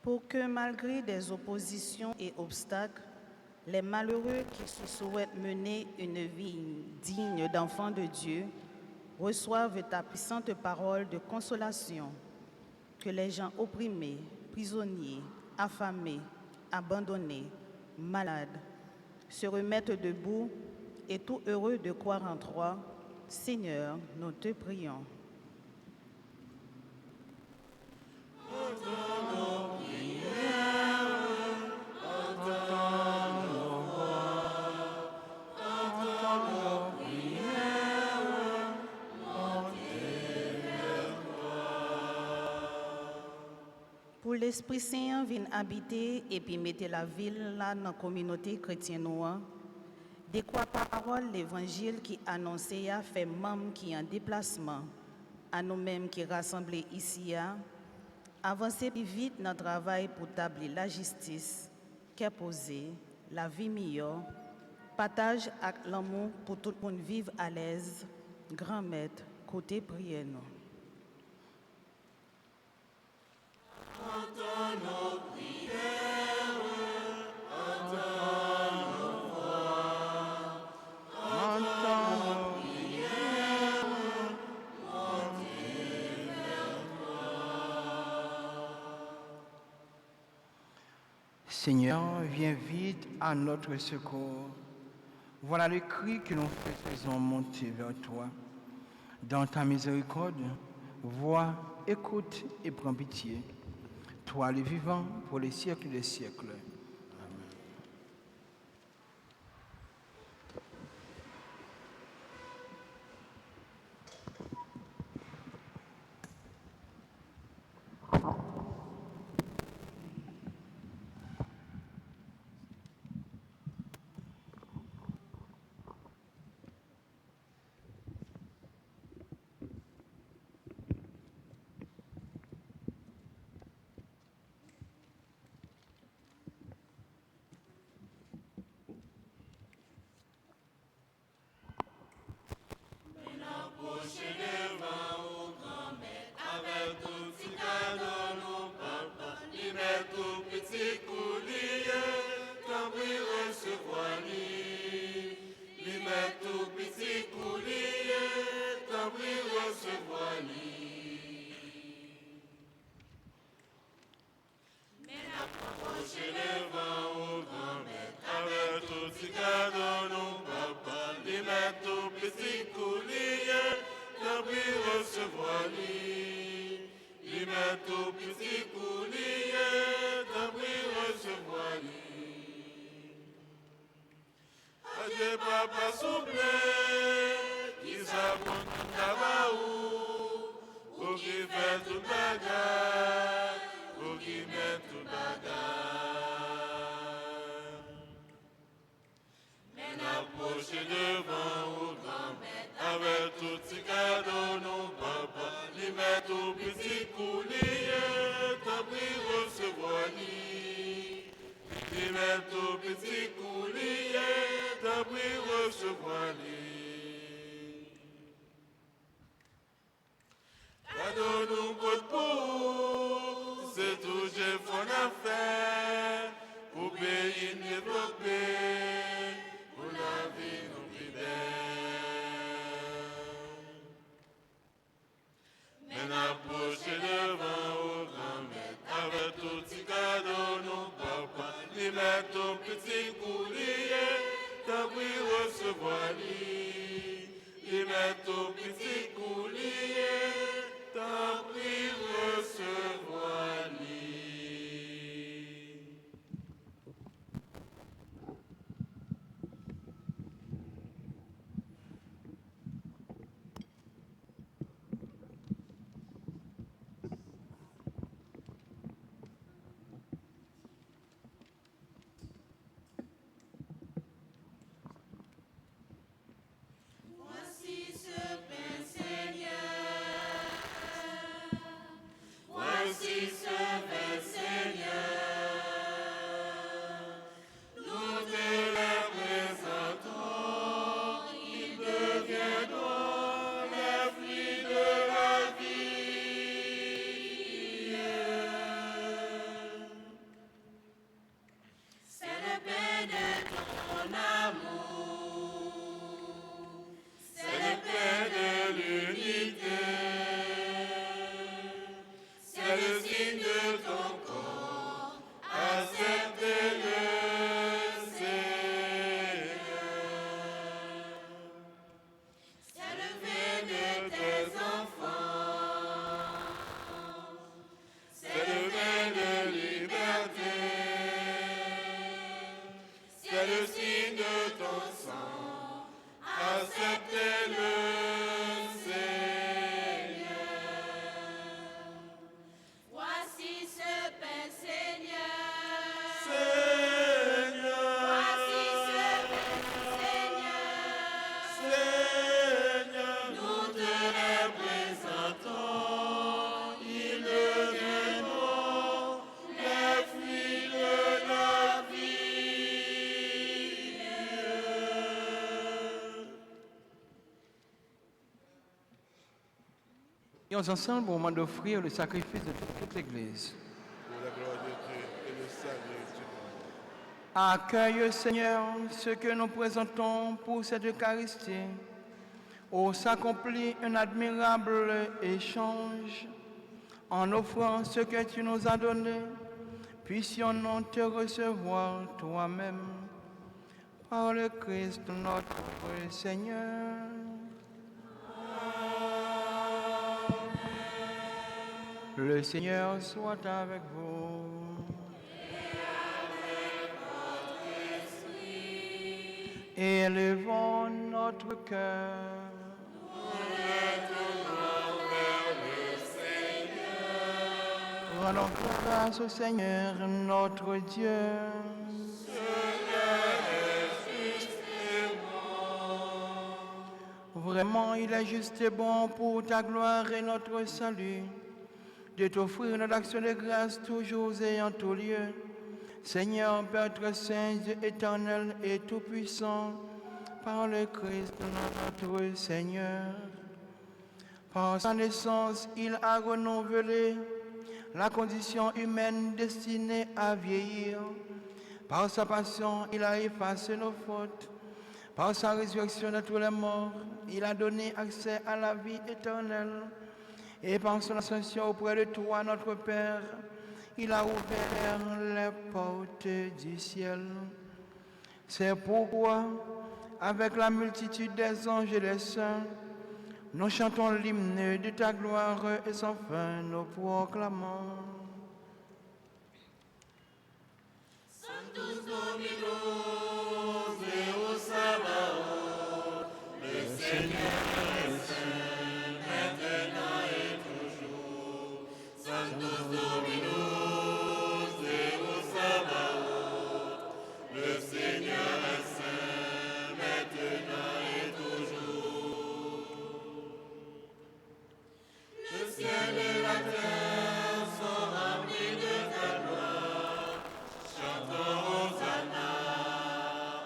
Pour que malgré des oppositions et obstacles, les malheureux qui se souhaitent mener une vie digne d'enfants de Dieu reçoivent ta puissante parole de consolation. Que les gens opprimés, prisonniers, affamés, abandonnés, malades, se remettent debout et tout heureux de croire en toi. Seigneur, nous te prions. Pour l'Esprit Saint vienne habiter et puis mettre la ville là dans la communauté chrétienne noire. De quoi parole l'évangile qui annonçait a fait membres qui en déplacement, à nous-mêmes qui rassemblés ici, avancer plus vite dans le travail pour établir la justice, qu'est posée, la vie meilleure, partage avec l'amour pour tout le monde vivre à l'aise. Grand Maître, côté prière nous. Entends nos prières, entends nos voix, entends nos prières, montez vers toi. Seigneur, viens vite à notre secours. Voilà le cri que nous faisons monter vers toi. Dans ta miséricorde, vois, écoute et prends pitié. Toi le vivant pour les siècles des siècles. Tout petit coulier, approcher devant au grand maître, avec tout petit cadeau, nous papa, lui mettre au petit coulier, t'as pris recevoir lui. Lui mettre au petit coulier, t'as pris recevoir lui. Voici ce pain, Seigneur. Voici ce pain, Seigneur. Nous te le présentons. Ils deviendront les fruits de la vie. C'est le pain de ton amour. C'est le pain de l'unité. C'est le signe de ton corps. Acceptez-le, Seigneur. C'est le vin de tes enfants. C'est le vin de liberté. C'est le signe de ton sang. Acceptez-le, Seigneur. Voici ce pain, Seigneur. Voici ce pain, Seigneur. Nous te les présentons. Ils deviendront les fruits de la vie. Et ensemble au moment d'offrir le sacrifice de toute l'Église. Pour la gloire de Dieu et le salut du monde. Accueille, Seigneur, ce que nous présentons pour cette Eucharistie, où s'accomplit un admirable échange. En offrant ce que tu nous as donné, puissions-nous te recevoir toi-même, par le Christ notre Seigneur. Le Seigneur soit avec vous. Et élevons notre cœur. Rendons grâce au Seigneur notre Dieu. Vraiment, il est juste et bon pour ta gloire et notre salut de t'offrir notre action de grâce toujours et en tout lieu. Seigneur, Père très saint, Dieu éternel et tout-puissant, par le Christ notre Seigneur. Par sa naissance, il a renouvelé la condition humaine destinée à vieillir. Par sa passion, il a effacé nos fautes. Par sa résurrection de tous les morts, il a donné accès à la vie éternelle. Et par son ascension auprès de toi, notre Père, il a ouvert les portes du ciel. C'est pourquoi, avec la multitude des anges et des saints, nous chantons l'hymne de ta gloire et sans fin nous proclamons. Sanctus Dominus Deus Sabaoth, le Seigneur est saint, maintenant et toujours. Sanctus Dominus Deus Sabaoth, le Seigneur est saint, maintenant et toujours. Le ciel et la terre sont remplis de ta gloire. Chantons Hosanna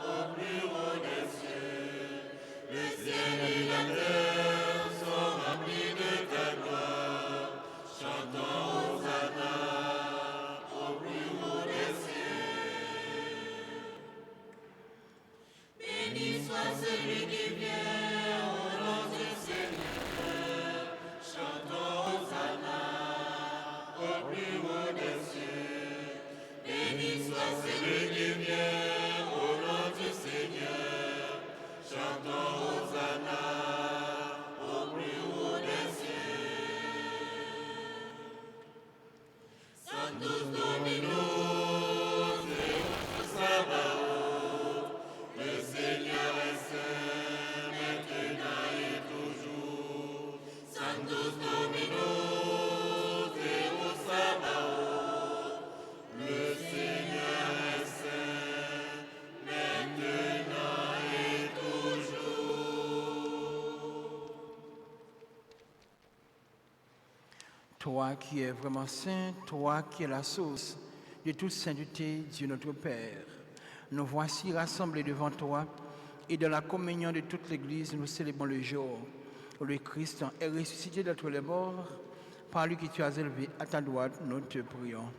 au plus haut des cieux. Le ciel et la terre sont remplis de ta gloire. Chantons Hosanna au plus haut des cieux. Béni soit celui qui vient au nom du Seigneur. Chantons Hosanna. toi qui es vraiment saint, toi qui es la source de toute sainteté, Dieu notre Père. Nous voici rassemblés devant toi et dans la communion de toute l'Église, nous célébrons le jour où le Christ est ressuscité d'entre les morts. Par lui que tu as élevé à ta droite, nous te prions.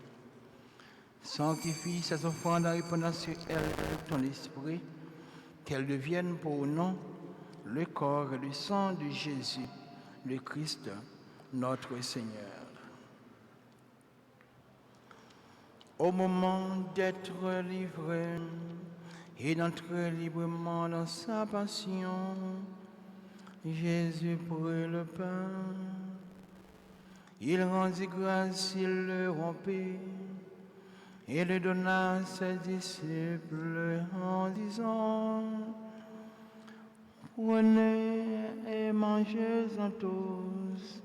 Sanctifie ces offrandes en répandant sur elles ton esprit, qu'elles deviennent pour nous le corps et le sang de Jésus, le Christ, notre Seigneur. Au moment d'être livré et d'entrer librement dans sa passion, Jésus prit le pain, il rendit grâce, il le rompit et le donna à ses disciples en disant: prenez et mangez-en tous,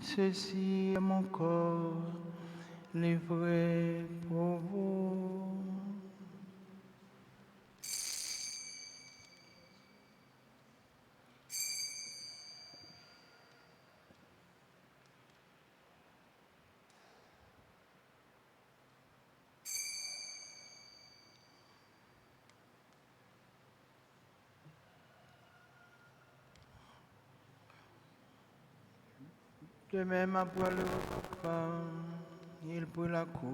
ceci est mon corps livré pour vous. De même, après le repas, il prit la coupe.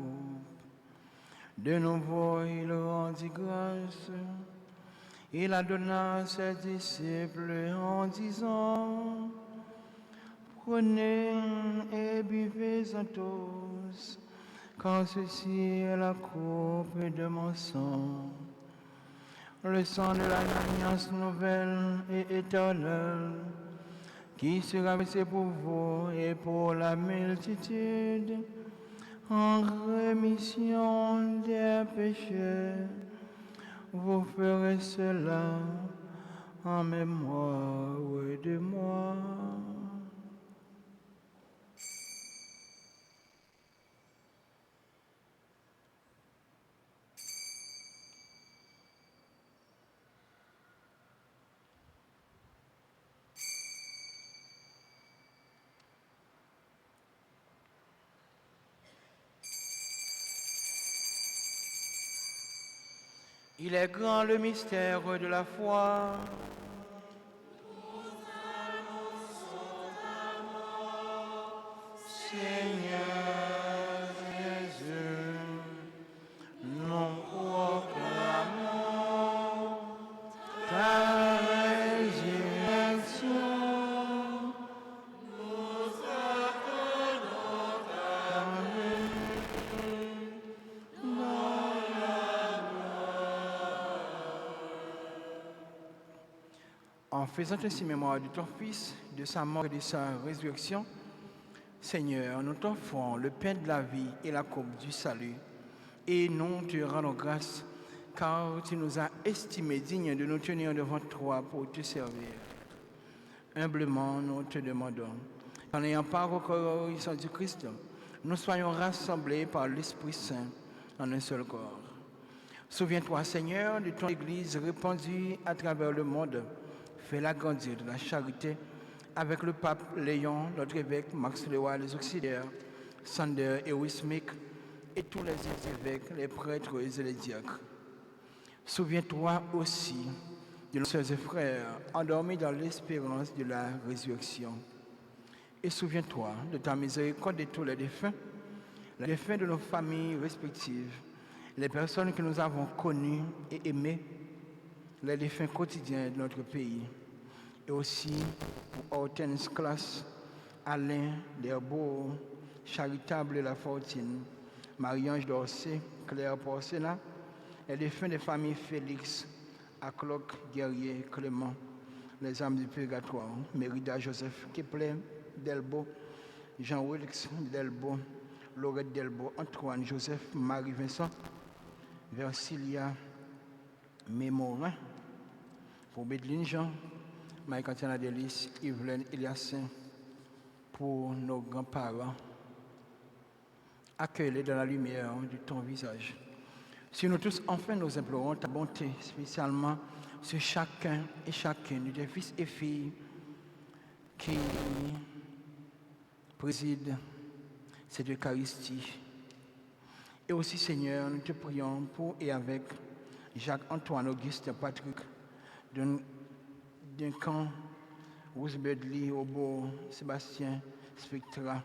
De nouveau, il rendit grâce. Il la donna à ses disciples en disant: prenez et buvez-en tous, car ceci est la coupe de mon sang, le sang de l'alliance nouvelle et éternelle, qui sera versé pour vous et pour la multitude en rémission des péchés. Vous ferez cela en mémoire de moi. Il est grand le mystère de la foi. Seigneur Jésus, nous proclamons ta résurrection. Nous attendons ta venue dans la En faisant ainsi mémoire de ton Fils, de sa mort et de sa résurrection, Seigneur, nous t'offrons le pain de la vie et la coupe du salut, et nous te rendons grâce, car tu nous as estimés dignes de nous tenir devant toi pour te servir. Humblement, nous te demandons, en ayant part au corps et au sang du Christ, nous soyons rassemblés par l'Esprit Saint en un seul corps. Souviens-toi, Seigneur, de ton Église répandue à travers le monde. Fais-la grandir de la charité avec le pape Léon, notre évêque, Max Leroy, les auxiliaires, Sander et Wismic, et tous les évêques, les prêtres et les diacres. Souviens-toi aussi de nos sœurs et frères endormis dans l'espérance de la résurrection. Et souviens-toi de ta miséricorde de tous les défunts de nos familles respectives, les personnes que nous avons connues et aimées, les défunts quotidiens de notre pays. Et aussi pour Hortense Classe, Alain Derbeau, Charitable Lafortine, Marie-Ange Dorsey, Claire Porcena, les défunts des familles Félix, Acloc, Guerrier, Clément, les âmes du purgatoire, Mérida Joseph Kepler, Delbo, Jean-Wilkes Delbo, Laurette Delbo, Antoine Joseph, Marie-Vincent, Versilia Mémorin, pour Bédeline Jean, Marie-Cantine Adélis, Yvelaine Eliassin, pour nos grands-parents, accueille-les dans la lumière de ton visage. Si nous tous, enfin, nous implorons ta bonté, spécialement sur chacun et chacune de tes fils et filles qui président cette Eucharistie. Et aussi, Seigneur, nous te prions pour et avec Jacques-Antoine, Auguste, Patrick, Duncan, Rose Bedley, Obo, Sébastien, Spectra,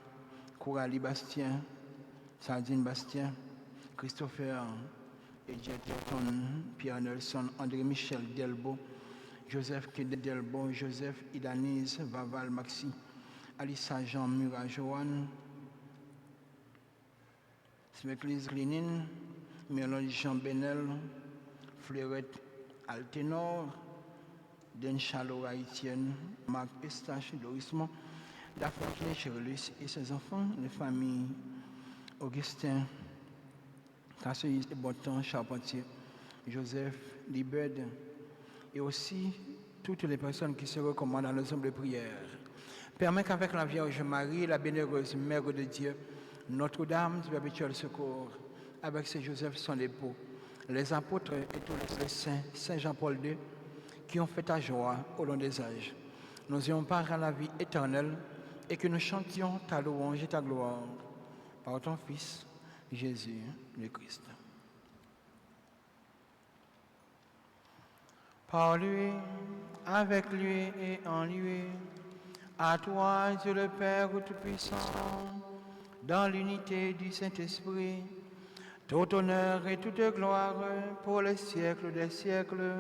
Coralie Bastien, Sardine Bastien, Christopher, Edgerton, Pierre Nelson, André Michel Delbo, Joseph Kédé Delbo, Joseph Idanise, Vaval Maxi, Alissa Jean Murat Joanne, Smeklis Lénine, Mélanie Jean Benel, Fleurette Alténor, Denchalo Haïtienne, Marc Estache, Dorismont, Daphne Chérolus et ses enfants, les familles Augustin, Casseuse et Bonton, Charpentier, Joseph Libed, et aussi toutes les personnes qui se recommandent dans l'ensemble de prières. Permets qu'avec la Vierge Marie, la bienheureuse Mère de Dieu, Notre-Dame du perpétuel secours, avec Saint Joseph son époux, les apôtres et tous les saints, Saint Jean-Paul II, qui ont fait ta joie au long des âges, nous ayons part à la vie éternelle et que nous chantions ta louange et ta gloire par ton Fils, Jésus le Christ. Par lui, avec lui et en lui, à toi, Dieu le Père Tout-Puissant, dans l'unité du Saint-Esprit, tout honneur et toute gloire pour les siècles des siècles.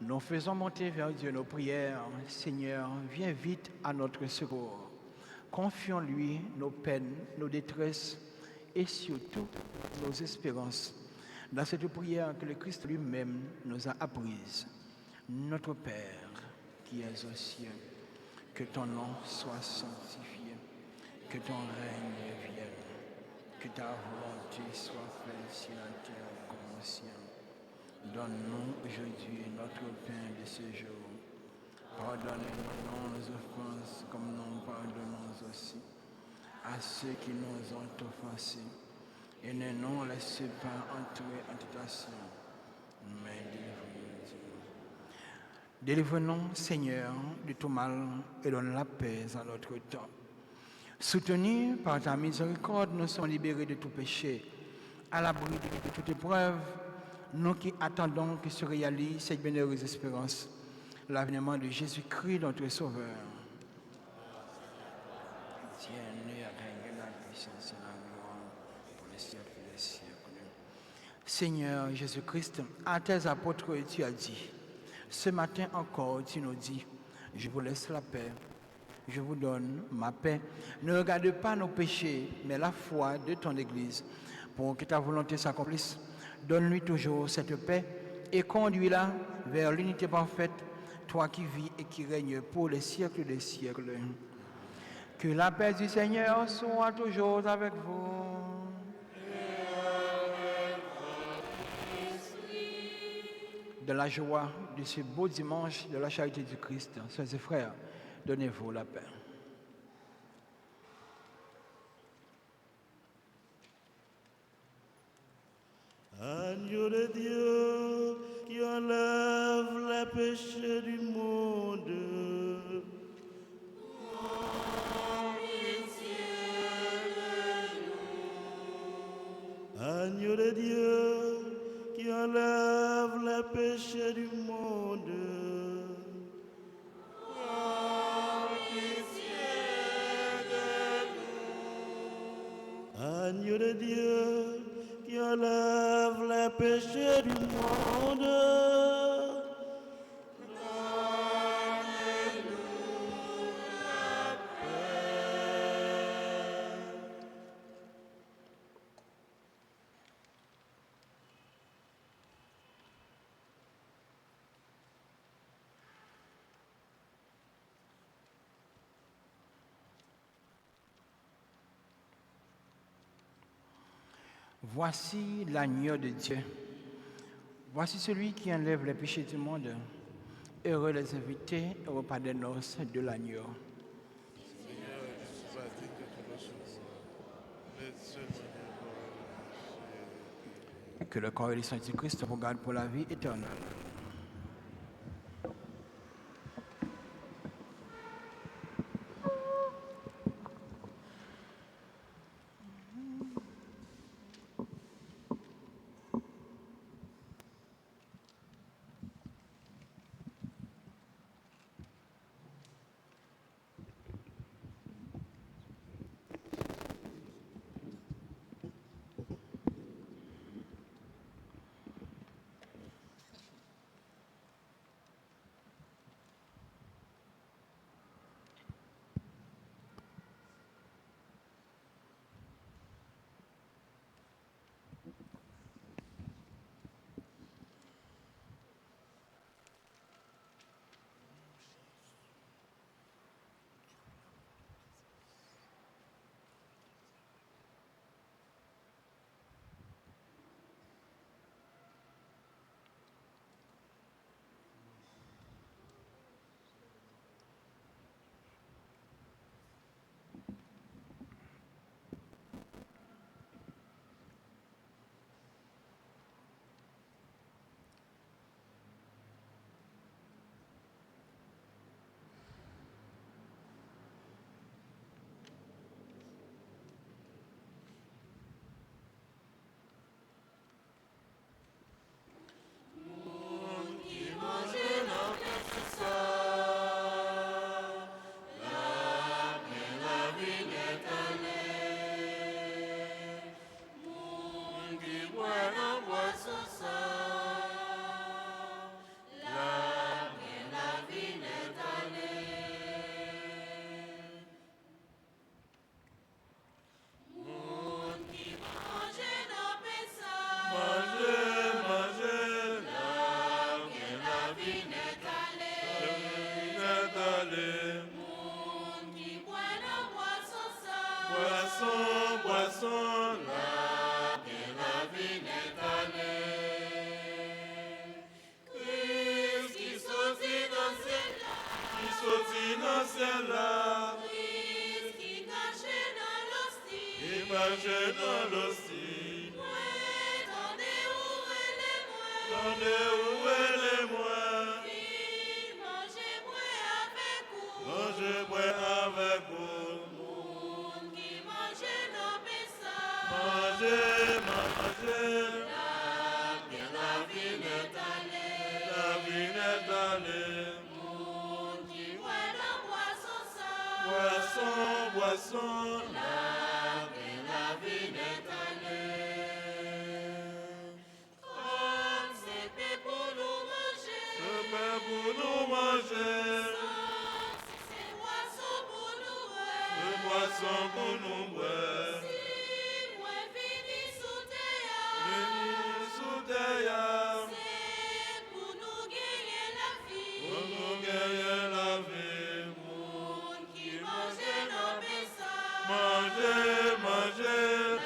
Nous faisons monter vers Dieu nos prières. Seigneur, viens vite à notre secours. Confions-lui nos peines, nos détresses et surtout nos espérances dans cette prière que le Christ lui-même nous a apprise. Notre Père qui es aux cieux, que ton nom soit sanctifié, que ton règne vienne, que ta volonté soit faite sur la terre comme au ciel. Donne-nous aujourd'hui notre pain de ce jour. Pardonnez-nous nos offenses comme nous pardonnons aussi à ceux qui nous ont offensés. Et ne nous laissez pas entrer en tentation, mais délivre-nous. Délivre-nous, Seigneur, de tout mal et donne la paix à notre temps. Soutenus par ta miséricorde, nous sommes libérés de tout péché, à l'abri de toute épreuve, nous qui attendons que se réalise cette bienheureuse espérance, l'avènement de Jésus-Christ, notre Sauveur. Tiens-nous à régner la puissance et la gloire pour les siècles des siècles. Seigneur Jésus-Christ, à tes apôtres, tu as dit, ce matin encore, tu nous dis, je vous laisse la paix, je vous donne ma paix. Ne regarde pas nos péchés, mais la foi de ton Église, pour que ta volonté s'accomplisse. Donne-lui toujours cette paix et conduis-la vers l'unité parfaite, toi qui vis et qui règnes pour les siècles des siècles. Que la paix du Seigneur soit toujours avec vous. Dans la joie de ce beau dimanche de la charité du Christ, sœurs et frères, donnez-vous la paix. Agneau de Dieu qui enlève les péchés du monde. Agneau de Dieu qui enlève les péchés du monde. Agneau de Dieu qui enlève les péchés du monde. Voici l'agneau de Dieu. Voici celui qui enlève les péchés du monde. Heureux les invités au repas des noces de l'agneau. Seigneur, je suis pas digne que tu me sauves, mais seulement Que le corps et le sang du Christ vous gardent pour la vie éternelle. qui boit la boisson sans, la vie n'est allée. Monde qui mange nos peines, mangez, la vie n'est allée. Monde qui boit la boisson sans, boisson, la vie n'est allée. Christ qui sortit dans ciel-là, Christ qui cachait dans l'hostie, tendez où est les moins, mangez, bois avec vous, monde qui mange nos peines, mangez, la vie n'est allée, monde qui boit la boisson sans, boisson, la vie n'est allée. Comme c'est fait pour nous manger, c'est boisson pour nous boire. Si moi fini sous terre, c'est pour nous gagner la vie. Monde qui mange nos peines, mangez,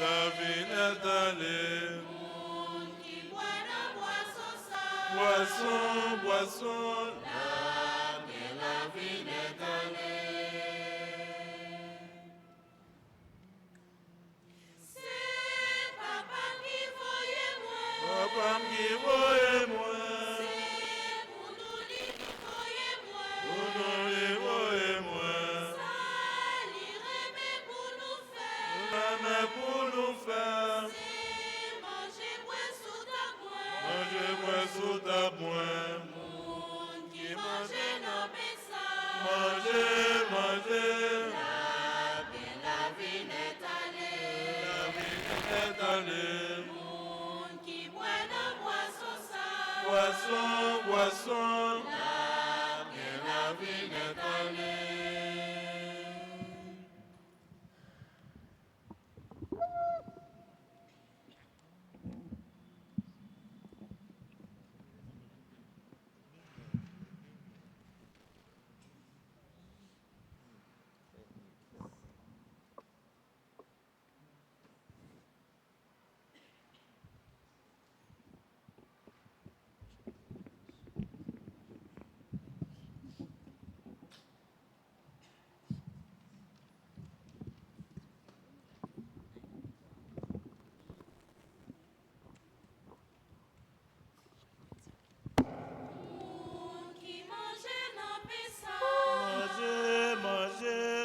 la vie n'est allée. Monde qui boit la boisson sans, boisson, la vie n'est allée. C'est papa qui voyait moi, c'est pour nous qui voyait moi, ça l'irait pour nous faire, c'est manger, boire sous ta poing, monde qui mange nos peines, mangez, la vie n'est allée, monde qui boit la boisson sans, boisson, la vie n'est allée. Monde qui mange nos peines, mangez,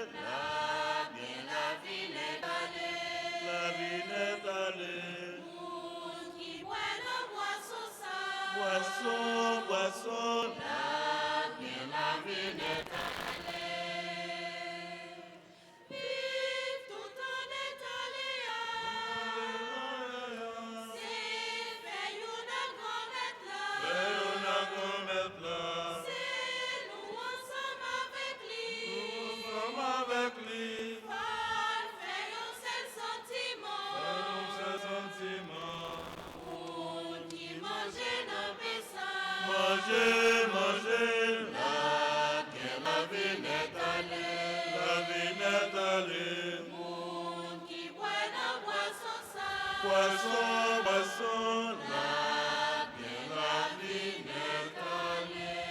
la vie n'est allée. Monde qui boit la boisson sans, boisson, la vie n'est allée. Vive tout en Italia, c'est fait une grand mettre là, c'est nous ensemble avec lui, fait un seul sentiment, monde qui mange nos peines, mangez, la vie n'est allée, monde qui boit la boisson sans, boisson, la vie n'est allée.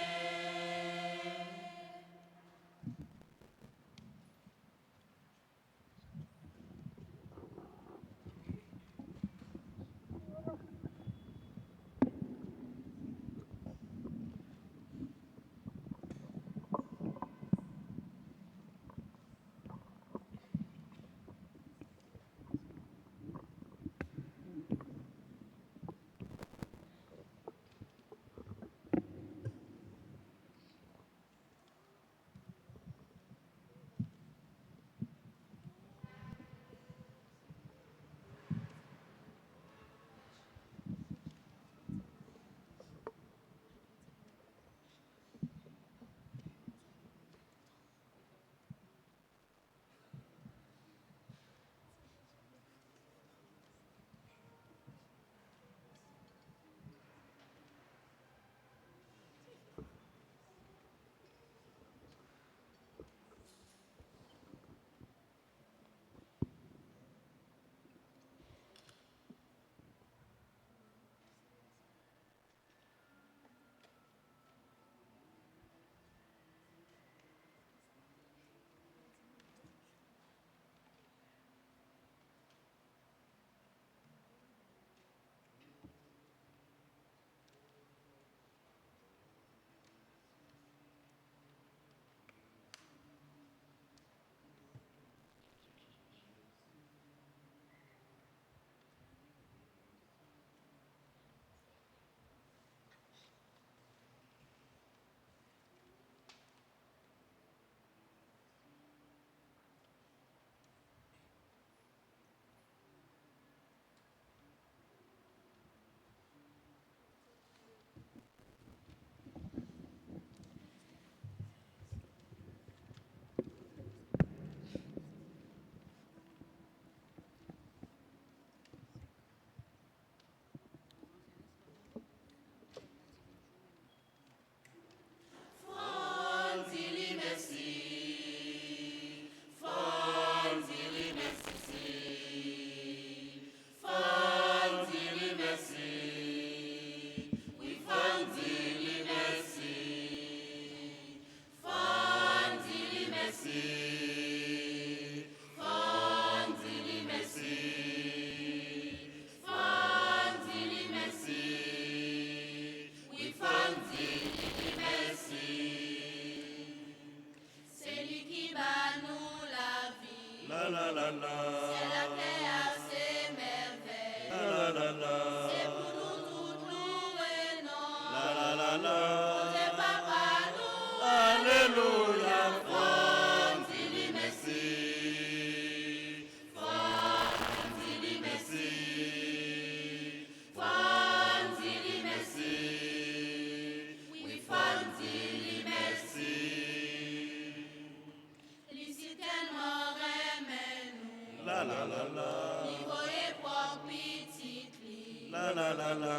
la la la. Li voye pour petit li. La la la la.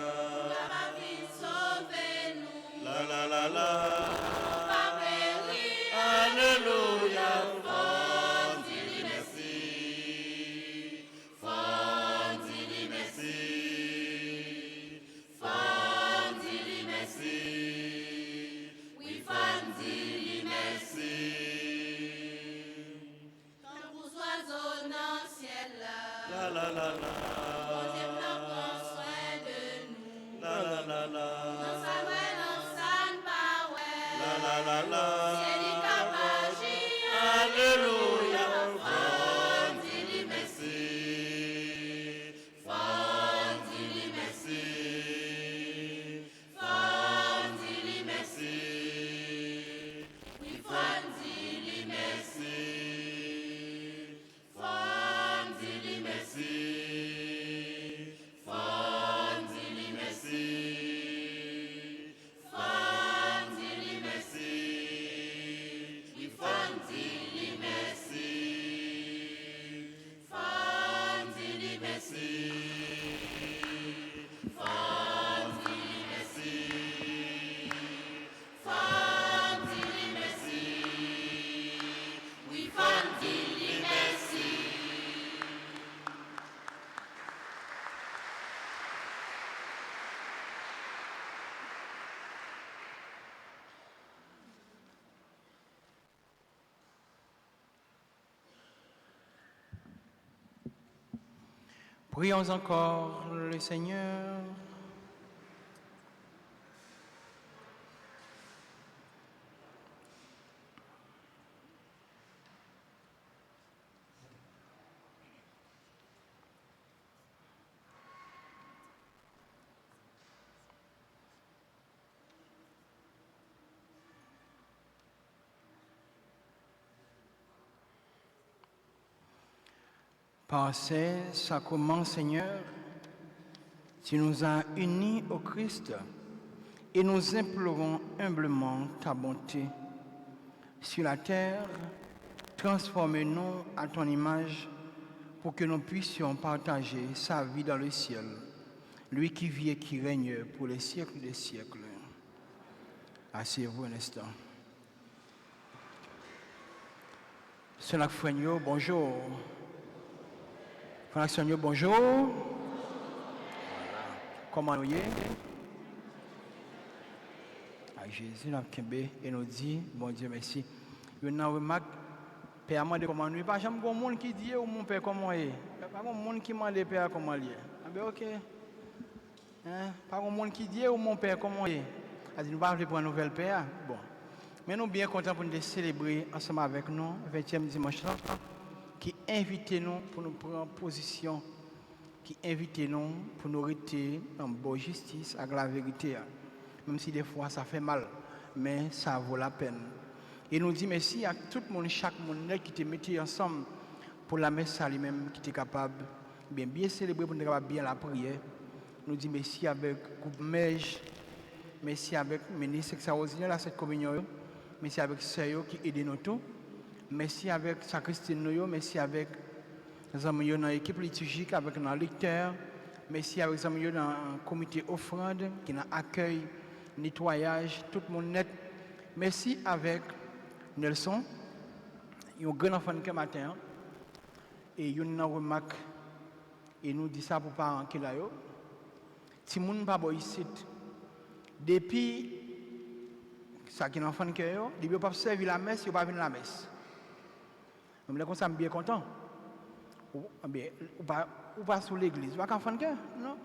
Papa vin sauver nous. La la la la. Pas périr. Alléluia. Fond, dis-lui merci. Fond, dis-lui merci. Fond, dis-lui merci. Oui, fond, dis-lui merci. Quand vous oiseaux dans le ciel là. La la la la. Bon Dieu prend soin de nous. La la la la. Dans sa main, dans sa power. La la la la. C'est lui capable d'agir. Alléluia. Fond, dis-lui merci. Fond, dis-lui merci. Fond, dis-lui merci. Oui, fond, dis-lui merci. Fond, dis-lui merci. Fond, dis-lui merci. Fond, dis-lui merci. Oui, fond, dis-lui merci. Fond, dis-lui merci. Fond, dis-lui merci. Fond, dis-lui merci. Oui, fond, dis-lui merci. Prions encore le Seigneur. Par ces sacrements, Seigneur, tu nous as unis au Christ et nous implorons humblement ta bonté. Sur la terre, transforme-nous à ton image pour que nous puissions partager sa vie dans le ciel, lui qui vit et qui règne pour les siècles des siècles. Asseyez-vous un instant. Sœur Fouenio, bonjour. Frère Seigneur, bonjour. Comment nous y est? Jésus n'a qu'embé et nous dit, bon Dieu merci. Il y a une remarque, Père m'a dit comment nous, pas jamais un monde qui dit ou mon Père comment il est. Pas un monde qui m'a dit Père comment il est. Ah ben ok. Hein? Pas un monde qui dit ou mon Père comment il est. Nous ne pouvons pas prendre un nouvel Père. Bon. Mais nous sommes bien contents pour nous célébrer ensemble avec nous, 20e dimanche, qui invite nous pour nous prendre position, qui invite nous pour nous rester en bonne justice avec la vérité. Même si des fois ça fait mal, mais ça vaut la peine. Et nous dit merci à tout le monde, chaque monde qui te mettait ensemble pour la messe à lui-même, qui était capable de bien célébrer, pour nous capable bien la prière. Nous dit merci avec le groupe Mej, merci avec le ministre extraordinaire de cette communion, merci avec Sœur qui aide nous tous, merci avec sa Christine, merci avec les amis dans l'équipe liturgique, avec nos lecteurs, merci avec les amis dans le comité offrande qui a accueil, nettoyage, tout le monde net. Merci avec Nelson, il y a un grand enfant de matin, et il y a une remarque, et nous dit ça pour les parents qui sont là. Si les gens ne sont pas ici, depuis ça qui est enfant de cœur, ils ne peuvent pas servir la messe, ils ne peuvent pas venir à la messe. Donc, là, comme ça, je suis bien content. Ou pas sur l'église, vous n'avez pas enfant de cœur, non?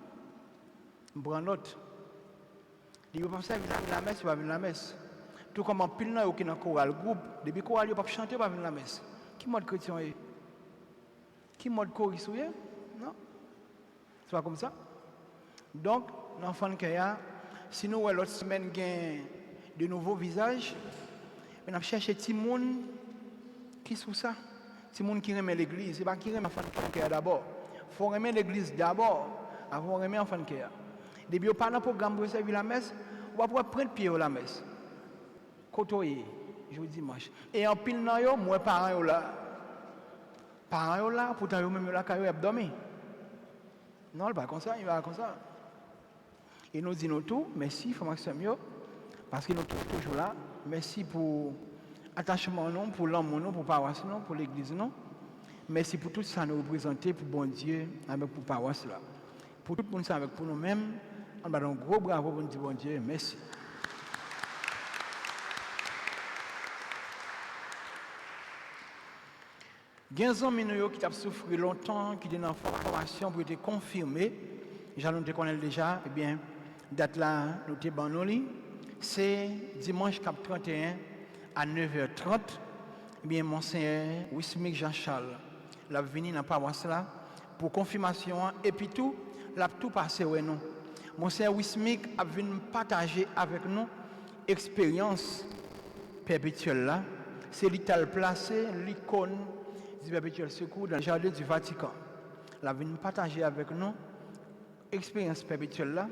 Je prends l'autre. Ils ne peuvent pas servir la messe, ils ne peuvent pas venir à la messe. Tout comme en pile, dans le choral groupe, depuis le choral, ils ne peuvent pas chanter, ils ne peuvent pas venir à la messe. Qui mode chrétien est? Qui mode choriste est? Non? C'est pas comme ça? Donc, l'enfant de cœur, si nous, l'autre semaine, gagne de nouveaux visages, on a cherché des gens qui sont ça. Des gens qui aiment l'église. Ce n'est pas qui aiment l'enfant de cœur d'abord. Il faut aimer l'église d'abord, avant d'aimer l'enfant de cœur. Depuis qu'on parle d'un programme pour servir la messe, on va pouvoir prendre pied à la messe. Côtoyer, jeudi dimanche. Et en pile, moi, parents là. Parents là, pourtant, eux même là, quand ils dormi. Non, il va comme ça, il va comme ça. Et nous disons tout, merci, frère Maxime, parce que nous sommes toujours là. Merci pour l'attachement, pour l'amour, pour la paroisse, pour l'église. Merci pour tout ça nous représenter pour bon Dieu, avec pour la paroisse. Pour tout le monde, avec pour nous-mêmes, on va donner un gros bravo pour nous dire bon Dieu, merci. Il y a des hommes qui ont souffert longtemps, qui étaient dans la formation pour être confirmés. J'allais te connaître déjà, eh bien, date là, nous te banoli. C'est dimanche 31 à 9h30. Eh bien, Monseigneur Wismik Jean-Charles l'a venu dans la paroisse là pour confirmation et puis tout, l'a tout passé ouais nous. Monseigneur Wismik a venu partager avec nous expérience perpétuelle là. C'est l'ital placé l'icône du perpétuel secours dans le jardin du Vatican. L'a venu partager avec nous expérience perpétuelle là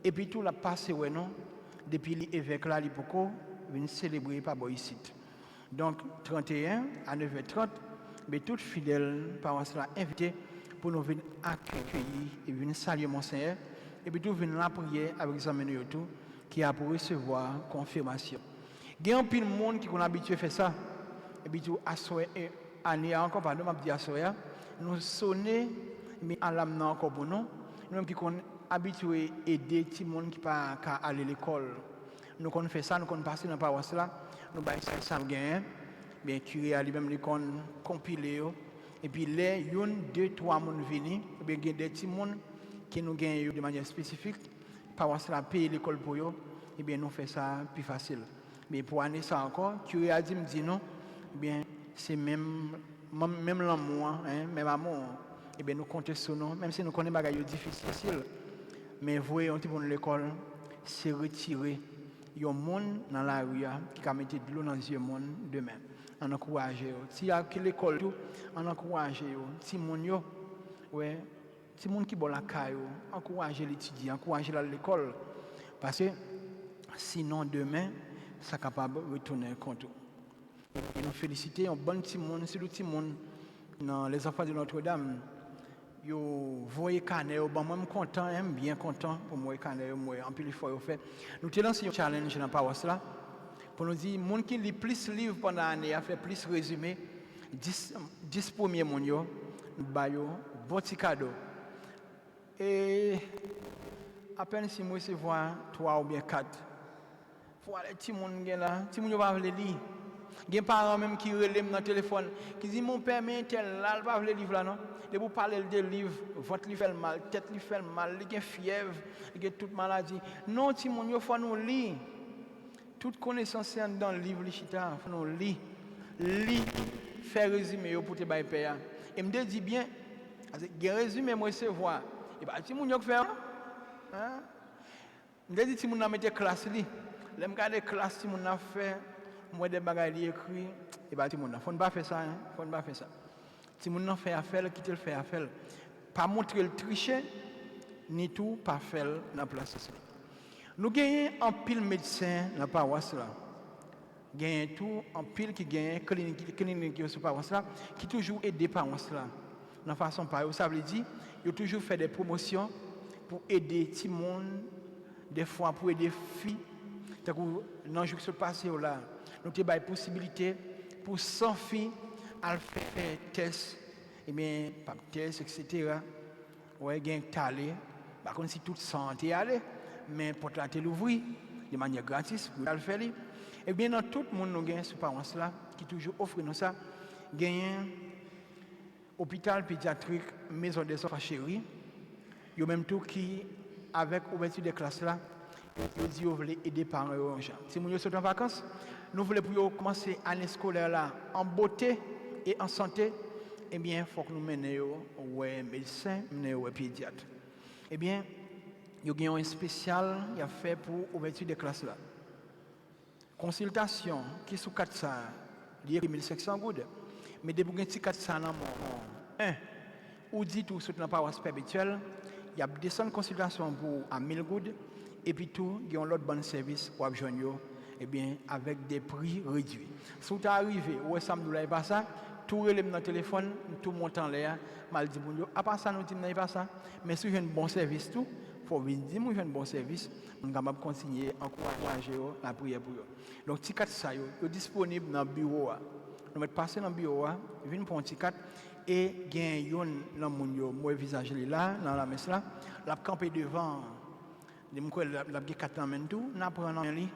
et puis tout l'a passé ouais nous depuis l'évêque là l'hypoco vient célébrer par ici. Donc 31 à 9h30 mais toutes fidèles paroisse là invités pour nous venir accueillir et venir saluer Monseigneur et puis tout venir la prière avec les amis tout qui a pour recevoir confirmation. Il y a un pile monde qui est habitué à faire ça et puis tout assoyer année encore pardon m'a dit assoyer nous sonner mais en l'âme encore pour nous nous qui sont habitués à aider les gens qui pas aller à l'école. Nous qu'on fait ça, nous qu'on passe dans la paroisse là, nous baillons ça gain, bien curé à lui-même les qu'on compiler et puis les 1 2 3 monde venir, bien des petits monde qui nous gagnent de manière spécifique, paroisse là payer l'école pour eux, et bien nous fait ça plus facile. Mais pour année ça encore, curé a dit me dit non, bien c'est même l'amour, hein, même amour. Et bien nous comptons sur nous, même si nous connaissons des choses difficiles, mais voyez on pour l'école, c'est retirer un monde dans la rue qui a mis de l'eau dans les yeux monde demain. On encourage si y a que l'école tout, on encourage si mon yo ouais, si monde qui bon la caillou, encourage l'étudiant, encourage l'école parce que sinon demain ça capable retourner contre. Et nous féliciter un bon petit monde, c'est le petit monde dans les enfants de Notre-Dame. Yo voyez canet bon moi content bien content pour moi canet moi en plus fois yo fait nous te lancé un challenge dans paroisse là pour nous dire monde qui lit plus livre pendant l'année a fait plus résumé 10 premiers monde yo ba yo bon petit cadeau et à peine si moi recevoir 3 ou bien 4 faut aller petit monde là petit monde va lire il y a des parents même qui relèvent dans le téléphone, qui disent mon père mais tel là, il va le livre là non. Et vous parlez de livre, votre livre fait mal, tête lui fait mal, il y a fièvre, il y a toute maladie. Non, si mon il faut nous lire. Toute connaissance est dans le livre Lichita, faut nous lire. Lire, faire résumé pour te bailler père. Et me dit bien, il résumé moi recevoir. Et bah si mon yo faire hein? Me dit si mon a mettre classe li. L'aime garder classe si mon a fait moi des bagages écrit et bah tout le monde faut pas faire ça hein faut pas faire ça si mon fait affaire quitter le faire affaire pas montrer le tricher ni tout pas faire dans place nous gagnons en pile médecin dans la paroisse là gagnons tout en pile qui gagne clinique sur paroisse là qui toujours aider paroisse là de façon pareille ça veut dire il toujours fait des promotions pour aider tout le monde des fois pour aider filles dans le jour qui se passe là nous avons des possibilités pour 100 filles à faire test, et bien, pas test, etc. Ouais, il y a un talé. Par contre, si tout santé allait, mais pour la l'ouvrir de manière gratis, pour le faire. Et bien, dans tout le monde, nous avons ce paroisse là qui toujours offre nous ça. Il y a un hôpital pédiatrique, maison des enfants chéris. Il y a même tout qui, avec l'ouverture des classes là, ils disent qu'ils veulent aider les parents. Si nous sommes en vacances, nous voulons pour commencer l'année scolaire là en beauté et en santé, eh bien, il faut que nous menions ouais médecin, menions pédiatre. Eh bien, il y a un spécial qui a fait pour l'ouverture des classes là. Consultation qui est sous 400, il y a 1500 gouttes. Mais depuis que tu as 400 ou dit tout sur la paroisse perpétuelle, il y a 200 consultations pour à 1000 gouttes et puis tout, il y a un autre bon service pour joindre eh bien avec des prix réduits. Si vous arrivez ou ça me pas ça, tout relève dans le téléphone, tout monte en l'air, mal dit bon, à part ça nous dit pas ça, mais si j'ai un bon service tout, faut venir dire moi j'ai un bon service, on capable continuer encourager la prière pour eux. Donc ticket ça yo disponible dans le bureau. Nous mettre passer dans le bureau, venir pour un ticket et gain yon dans mon yo moi visage là dans la messe là, la camper devant de mon la 4 ans même tout, n'a prendre lui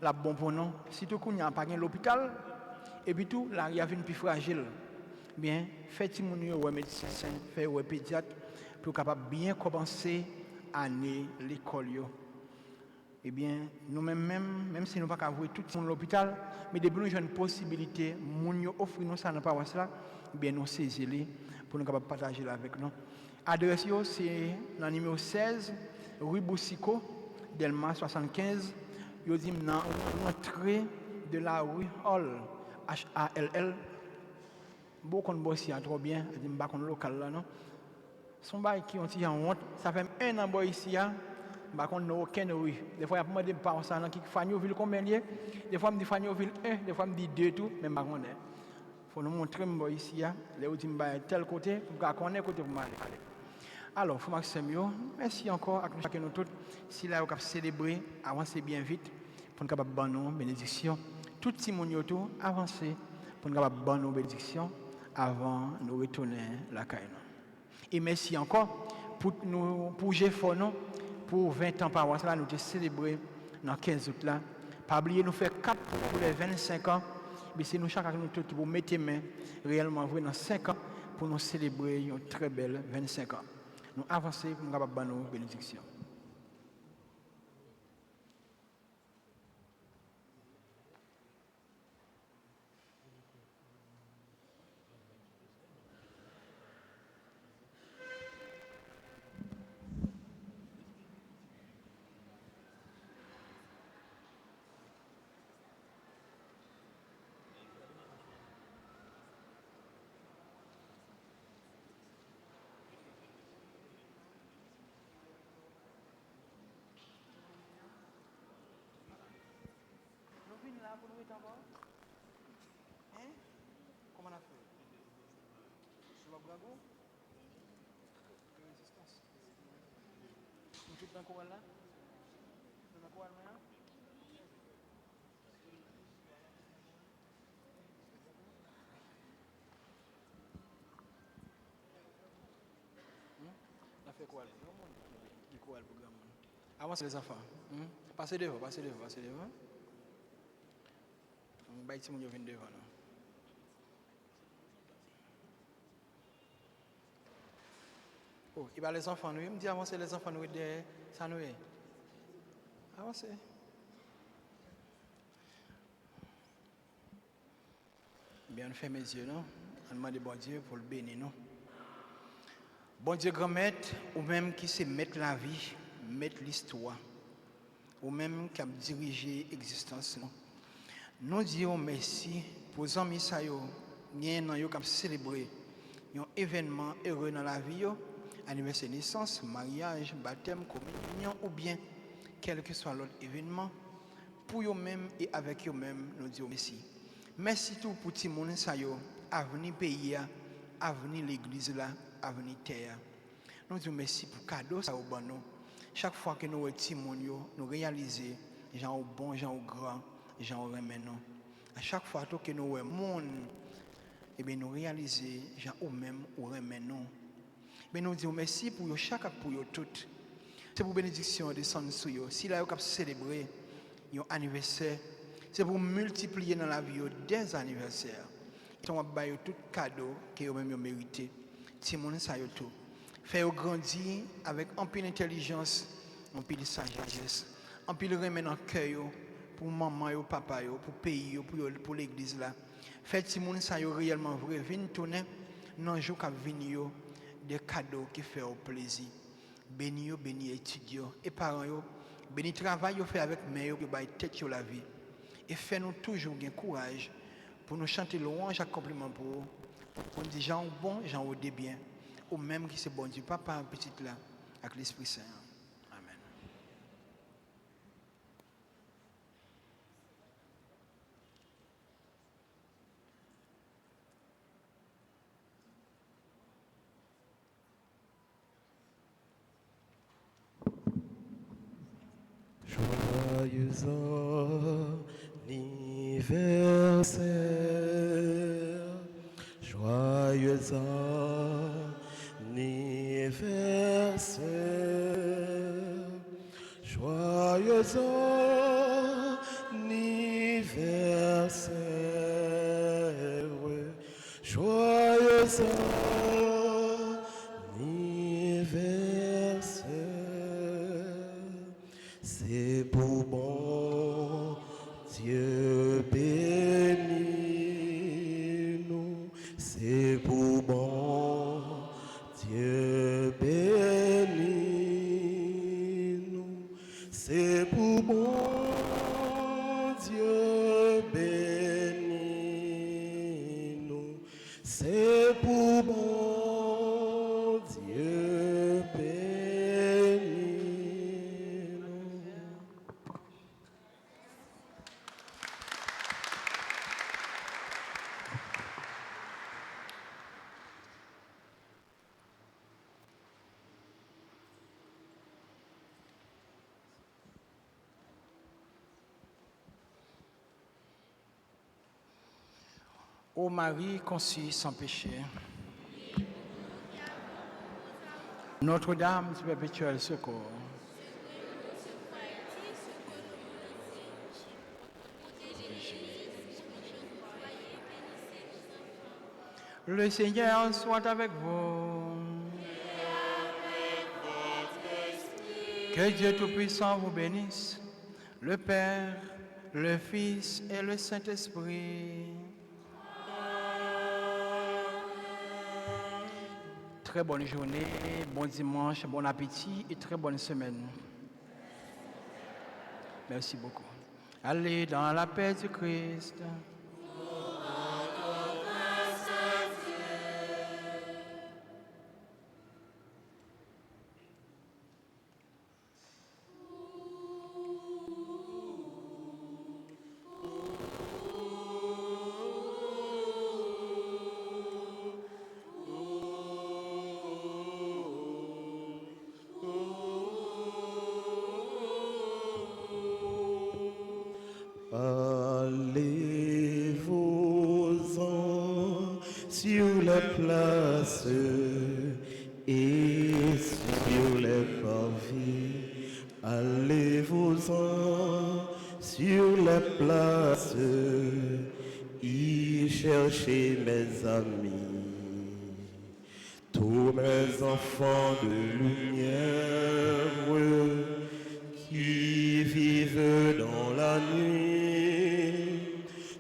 la bon pour nous. Si tout qu'on y a pas gain l'hôpital et puis tout là il y a une plus fragile. Bien, fait ti moun yo ouais médecin, fait ouais pédiatre pour capable bien commencer année l'école yo. Eh bien, nous même si nous pas qu'à voir tout le monde l'hôpital, mais depuis nous avons une possibilité, moun yo offrir nous ça dans paroisse là, eh bien nous saisir les pour nous capable partager là avec nous. Adresse yo c'est dans numéro 16 rue Boussico, Delma 75. Yo dit dans l'entrée de la rue Hall HALL. Beaucoup de bossi a trop bien, dit m'pa kon local là non. Son bail qui ont tiré en honte, ça fait un an boy ici a, m'pa kon no aucun rue. Des fois y a pas de par ça qui Fagnoville combien lié. Des fois me dit Fagnoville 1, des fois me dit 2 tout, mais m'pa connait. Faut nous montrer boy ici a, les où dit m'pa tel côté pour connaître côté pour m'aller. Alors, faut Maxime yo, merci encore à chacun nous tous. Si là on célébrer, avancer bien vite pour nous capable bonne bénédiction. Tout petit monde yo tout avancer pour nous capable bonne bénédiction avant de retourner la caille. Et merci encore pour GFO pour 20 ans par mois là nous te célébrer dans 15 août là. Pas oublier nous faire 4 pour les 25 ans. Mais c'est nous chacun nous tous pour mettre main réellement vrai dans 5 ans pour nous célébrer une très belle 25 ans. Nous avancer pour nous capable bonne bénédiction. Comment on a fait? Sur la Brago? Résistance. Tout dans quoi là? Dans quoi là? On a fait quoi? Du quoi le programme? Avancez les enfants. Passez devant, passez devant, passez devant. On va essayer de venir devant. Oh, il va les enfants, nous. Il me dit avancer les enfants, nous, de ça nous est. Avancez. Bien, on ferme les yeux, non? On demande bon Dieu pour le bénir, non? Bon Dieu, grand-maître, ou même qui sait mettre la vie, mettre l'histoire, ou même qui a dirigé l'existence, non? Nous disons merci pour les amis qui ont célébré un événement heureux dans la vie, anniversaire de naissance, mariage, baptême, communion ou bien quel que soit l'autre événement. Pour eux-mêmes et avec eux-mêmes, nous disons merci. Merci tout pour tout le monde, avenir pays, avenir l'église, avenir terre. Nous disons merci pour le cadeau, ça au bon nous. Chaque fois que nous sommes nous réalisons, gens au bon, gens au grand, gens au remenant. À chaque fois que nous sommes monde, et bien nous réalisons, gens au même ou remenant. Mais nous disons merci pour chaque pour toutes. C'est pour bénédiction descendre sur eux. Si là vous célébrer un anniversaire, c'est pour multiplier dans la vie des anniversaires. Ils ont bailler tout cadeau que vous même mérité. Si mon ça yo tout. Faire grandir avec un peu d'intelligence, un peu de sagesse, un peu de remède dans cœur pour maman yo, papa yo, pour pays yo, pour l'église là. Faire si mon ça yo réellement vrai vinn tourner non jour qu'a venir des cadeaux qui font plaisir. Béni yo, béni étudiants et parents yo, béni travail yo fait avec main yo, bay tête yo la vie. Et fais-nous toujours bien courage pour nous chanter louange à compliment pour nous dire gens bon, gens au bien, ou même qui c'est bon Dieu, papa petit là, avec l'Esprit Saint. Amen. Joyeux anniversaire, joyeux anniversaire, joyeux anniversaire, joyeux anniversaire. C'est pour bon Dieu béni nous, c'est pour bon Dieu béni nous, c'est pour bon Dieu béni nous, c'est pour bon Dieu béni nous. Ô Marie conçue sans péché, Notre-Dame du perpétuel secours, le Seigneur soit avec vous. Que Dieu Tout-Puissant vous bénisse, le Père, le Fils et le Saint-Esprit. Très bonne journée, bon dimanche, bon appétit et très bonne semaine. Merci beaucoup. Allez dans la paix du Christ. Allez-vous-en sur les places et sur les parvis. Allez-vous-en sur les places y chercher mes amis. Tous mes enfants de lumière qui vivent dans la nuit,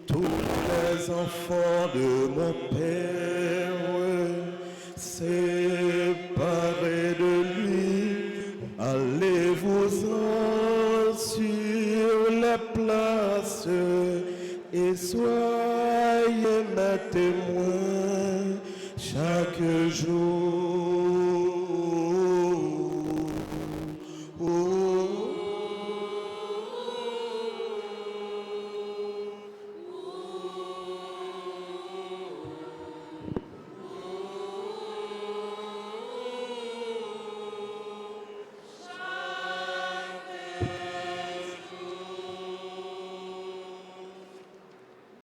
tous les enfants de mon Père, séparés de lui, allez-vous-en sur les places et soyez mes témoins.